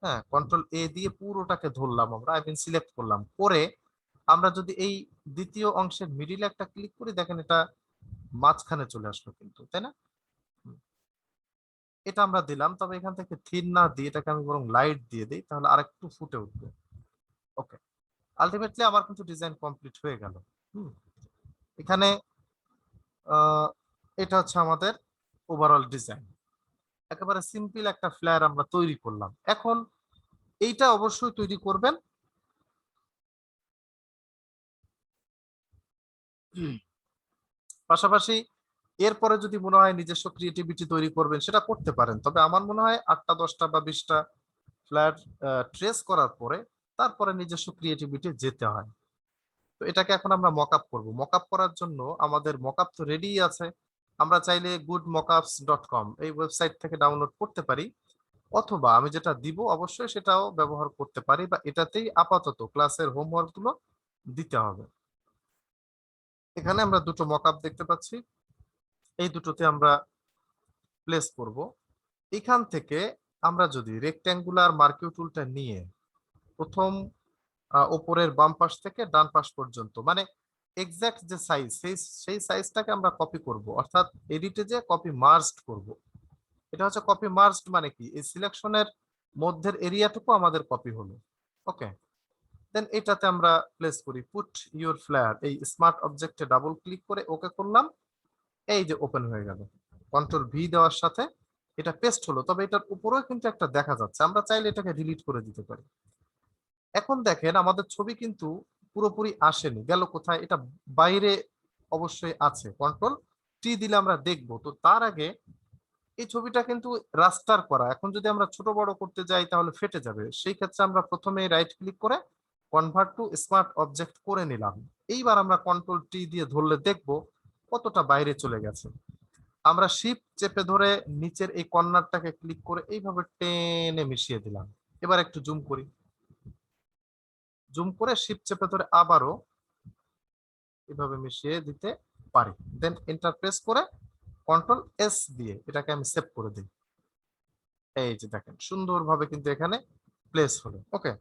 হ্যাঁ, কন্ট্রোল এ দিয়ে পুরোটাকে ধরলাম, আমরা আই মিন সিলেক্ট করলাম করে আমরা যদি এই দ্বিতীয় অংশের মিডিলে একটা ক্লিক করি, দেখেন এটা মাঝখানে চলে আসলো কিন্তু, তাই না? হুম, এটা আমরা দিলাম। তবে এখান থেকে থিন না দিয়ে এটাকে আমি বরং লাইট দিয়ে দিই, তাহলে আরেকটু ফুটে উঠবে। ওকে, আলটিমেটলি আমার কিন্তু ডিজাইন কমপ্লিট হয়ে গেল। হুম, এখানে এটা হচ্ছে আমাদের ওভারঅল ডিজাইন। একেবারে সিম্পল একটা ফ্লায়ার আমরা তৈরি করলাম। এখন এইটা অবশ্যই তৈরি করবেন পাশাপাশি এরপরে যদি মনে হয় নিজস্ব ক্রিয়েটিভিটি তৈরি করবেন, সেটা করতে পারেন। তবে আমার মনে হয় 8টা 10টা বা 20টা ফ্ল্যাট ট্রেস করার পরে তারপরে নিজস্ব ক্রিয়েটিভিটি যেতে হয়। তো এটাকে এখন আমরা মকআপ করব। মকআপ করার জন্য আমাদের মকআপ তো রেডি আছে। আমরা চাইলে goodmockups.com এই ওয়েবসাইট থেকে ডাউনলোড করতে পারি, অথবা আমি যেটা দিব অবশ্যই সেটাও ব্যবহার করতে পারি, বা এটাতেই আপাতত ক্লাসের হোমওয়ার্ক গুলো দিতে হবে। এখানে আমরা দুটো মকআপ দেখতে পাচ্ছি, এই দুটোতে আমরা প্লেস করব। এখান থেকে আমরা যদি রেক্ট্যাঙ্গুলার মার্কিউ টুলটা নিয়ে প্রথম উপরের বাম পাশ থেকে ডান পাশ পর্যন্ত, মানে এক্সাক্ট যে সাইজ সেই সাইজটাকে আমরা কপি করব, অর্থাৎ এডিটে যে কপি মার্জড করব। এটা হচ্ছে কপি মার্জড, মানে কি এই সিলেকশনের মধ্যের এরিয়াটুকু আমাদের কপি হলো। ওকে, দেন এটাতে আমরা প্লেস করি পুট ইউর ফ্লায়ার, এই স্মার্ট অবজেক্টে ডাবল ক্লিক করে ওকে করলাম। এই যে ওপেন হয়ে গেল, কন্ট্রোল ভি দেওয়ার সাথে এটা পেস্ট হলো। তবে এটার উপরেও কিন্তু একটা দেখা যাচ্ছে, আমরা চাইলে এটাকে ডিলিট করে দিতে পারি। এখন দেখেন আমাদের ছবি কিন্তু পুরোপুরি আসেনি, গেল কোথায়? এটা বাইরে অবশ্যই আছে। কন্ট্রোল টি দিলে আমরা দেখবো। তো তার আগে এই ছবিটা কিন্তু রাস্টার করা, এখন যদি আমরা ছোট বড় করতে যাই তাহলে ফেটে যাবে। সেই ক্ষেত্রে আমরা প্রথমে রাইট ক্লিক করে কনভার্ট টু স্মার্ট অবজেক্ট করে নিলাম। এইবার আমরা কন্ট্রোল টি দিয়ে ধরলে দেখবো কতটা বাইরে চলে গেছে। আমরা শিফট চেপে ধরে নিচের এই কর্নারটাকে ক্লিক করে এইভাবে টেনে মিশিয়ে দিলাম। এবার একটু জুম করি, জুম করে শিফট চেপে ধরে আবারও এভাবে মিশিয়ে দিতে পারি। দেন এন্টার প্রেস করে কন্ট্রোল এস দিয়ে এটাকে আমি সেভ করে দিই। এই যে দেখেন সুন্দরভাবে কিন্তু এখানে প্লেস হলো। ওকে,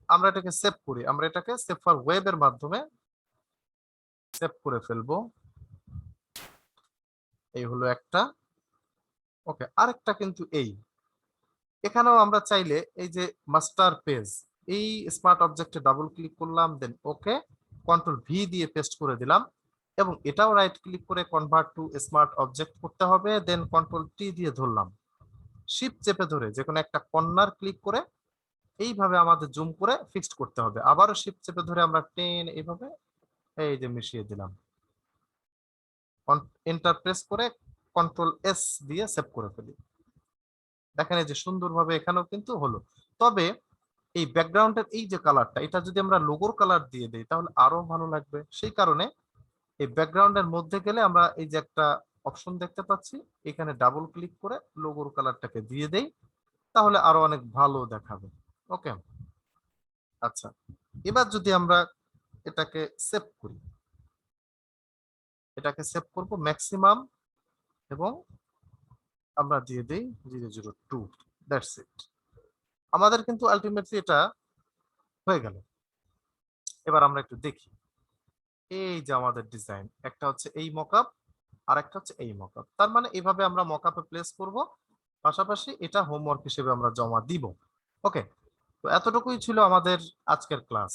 আমরা এটাকে সেভ করি। আমরা এটাকে সেভ ফর ওয়েব এর মাধ্যমে সেভ করে ফেলবো। এই হলো একটা। ওকে, আরেকটা কিন্তু এখানেও আমরা চাইলে এই যে মাস্টার পেজ, এই স্মার্ট অবজেক্টে ডাবল ক্লিক করলাম, দেন ওকে, কন্ট্রোল ভি দিয়ে পেস্ট করে দিলাম, এবং এটাও রাইট ক্লিক করে কনভার্ট টু স্মার্ট অবজেক্ট করতে হবে, দেন কন্ট্রোল টি দিয়ে ধরলাম, শিফট চেপে ধরে যে কোনো একটা কর্নার ক্লিক করে এইভাবে আমাদের জুম করে ফিক্সড করতে হবে। আবারও শিফট চেপে ধরে আমরা টেন এইভাবে এই যে মিশিয়ে দিলাম, এন্টার প্রেস করে কন্ট্রোল এস দিয়ে সেভ করে ফেলি। দেখেন এই যে সুন্দরভাবে এখানেও কিন্তু হলো। তবে এই ব্যাকগ্রাউন্ডের এই যে কালারটা, এটা যদি আমরা লোগোর কালার দিয়ে দিই তাহলে আরো ভালো লাগবে। সেই কারণে এই ব্যাকগ্রাউন্ডের মধ্যে গেলে আমরা এই যে একটা অপশন দেখতে পাচ্ছি, এখানে ডাবল ক্লিক করে লোগোর কালারটাকে দিয়ে দেই, তাহলে আরো অনেক ভালো দেখাবে। ওকে, আচ্ছা, এবার যদি আমরা এটাকে সেভ করি, এটাকে সেভ করব ম্যাক্সিমাম, এবং আমরা দিয়ে দিই 002। That's it. আমাদের কিন্তু আলটিমেটলি এটা হয়ে গেল। এবার আমরা একটু দেখি, এই যে আমাদের ডিজাইন, একটা হচ্ছে এই মকআপ আর একটা হচ্ছে এই মকআপ। তার মানে এইভাবে আমরা মকআপে প্লেস করব, পাশাপাশি এটা হোমওয়ার্ক হিসেবে আমরা জমা দিব। ওকে, তো এতটুকুই ছিল আমাদের আজকের ক্লাস।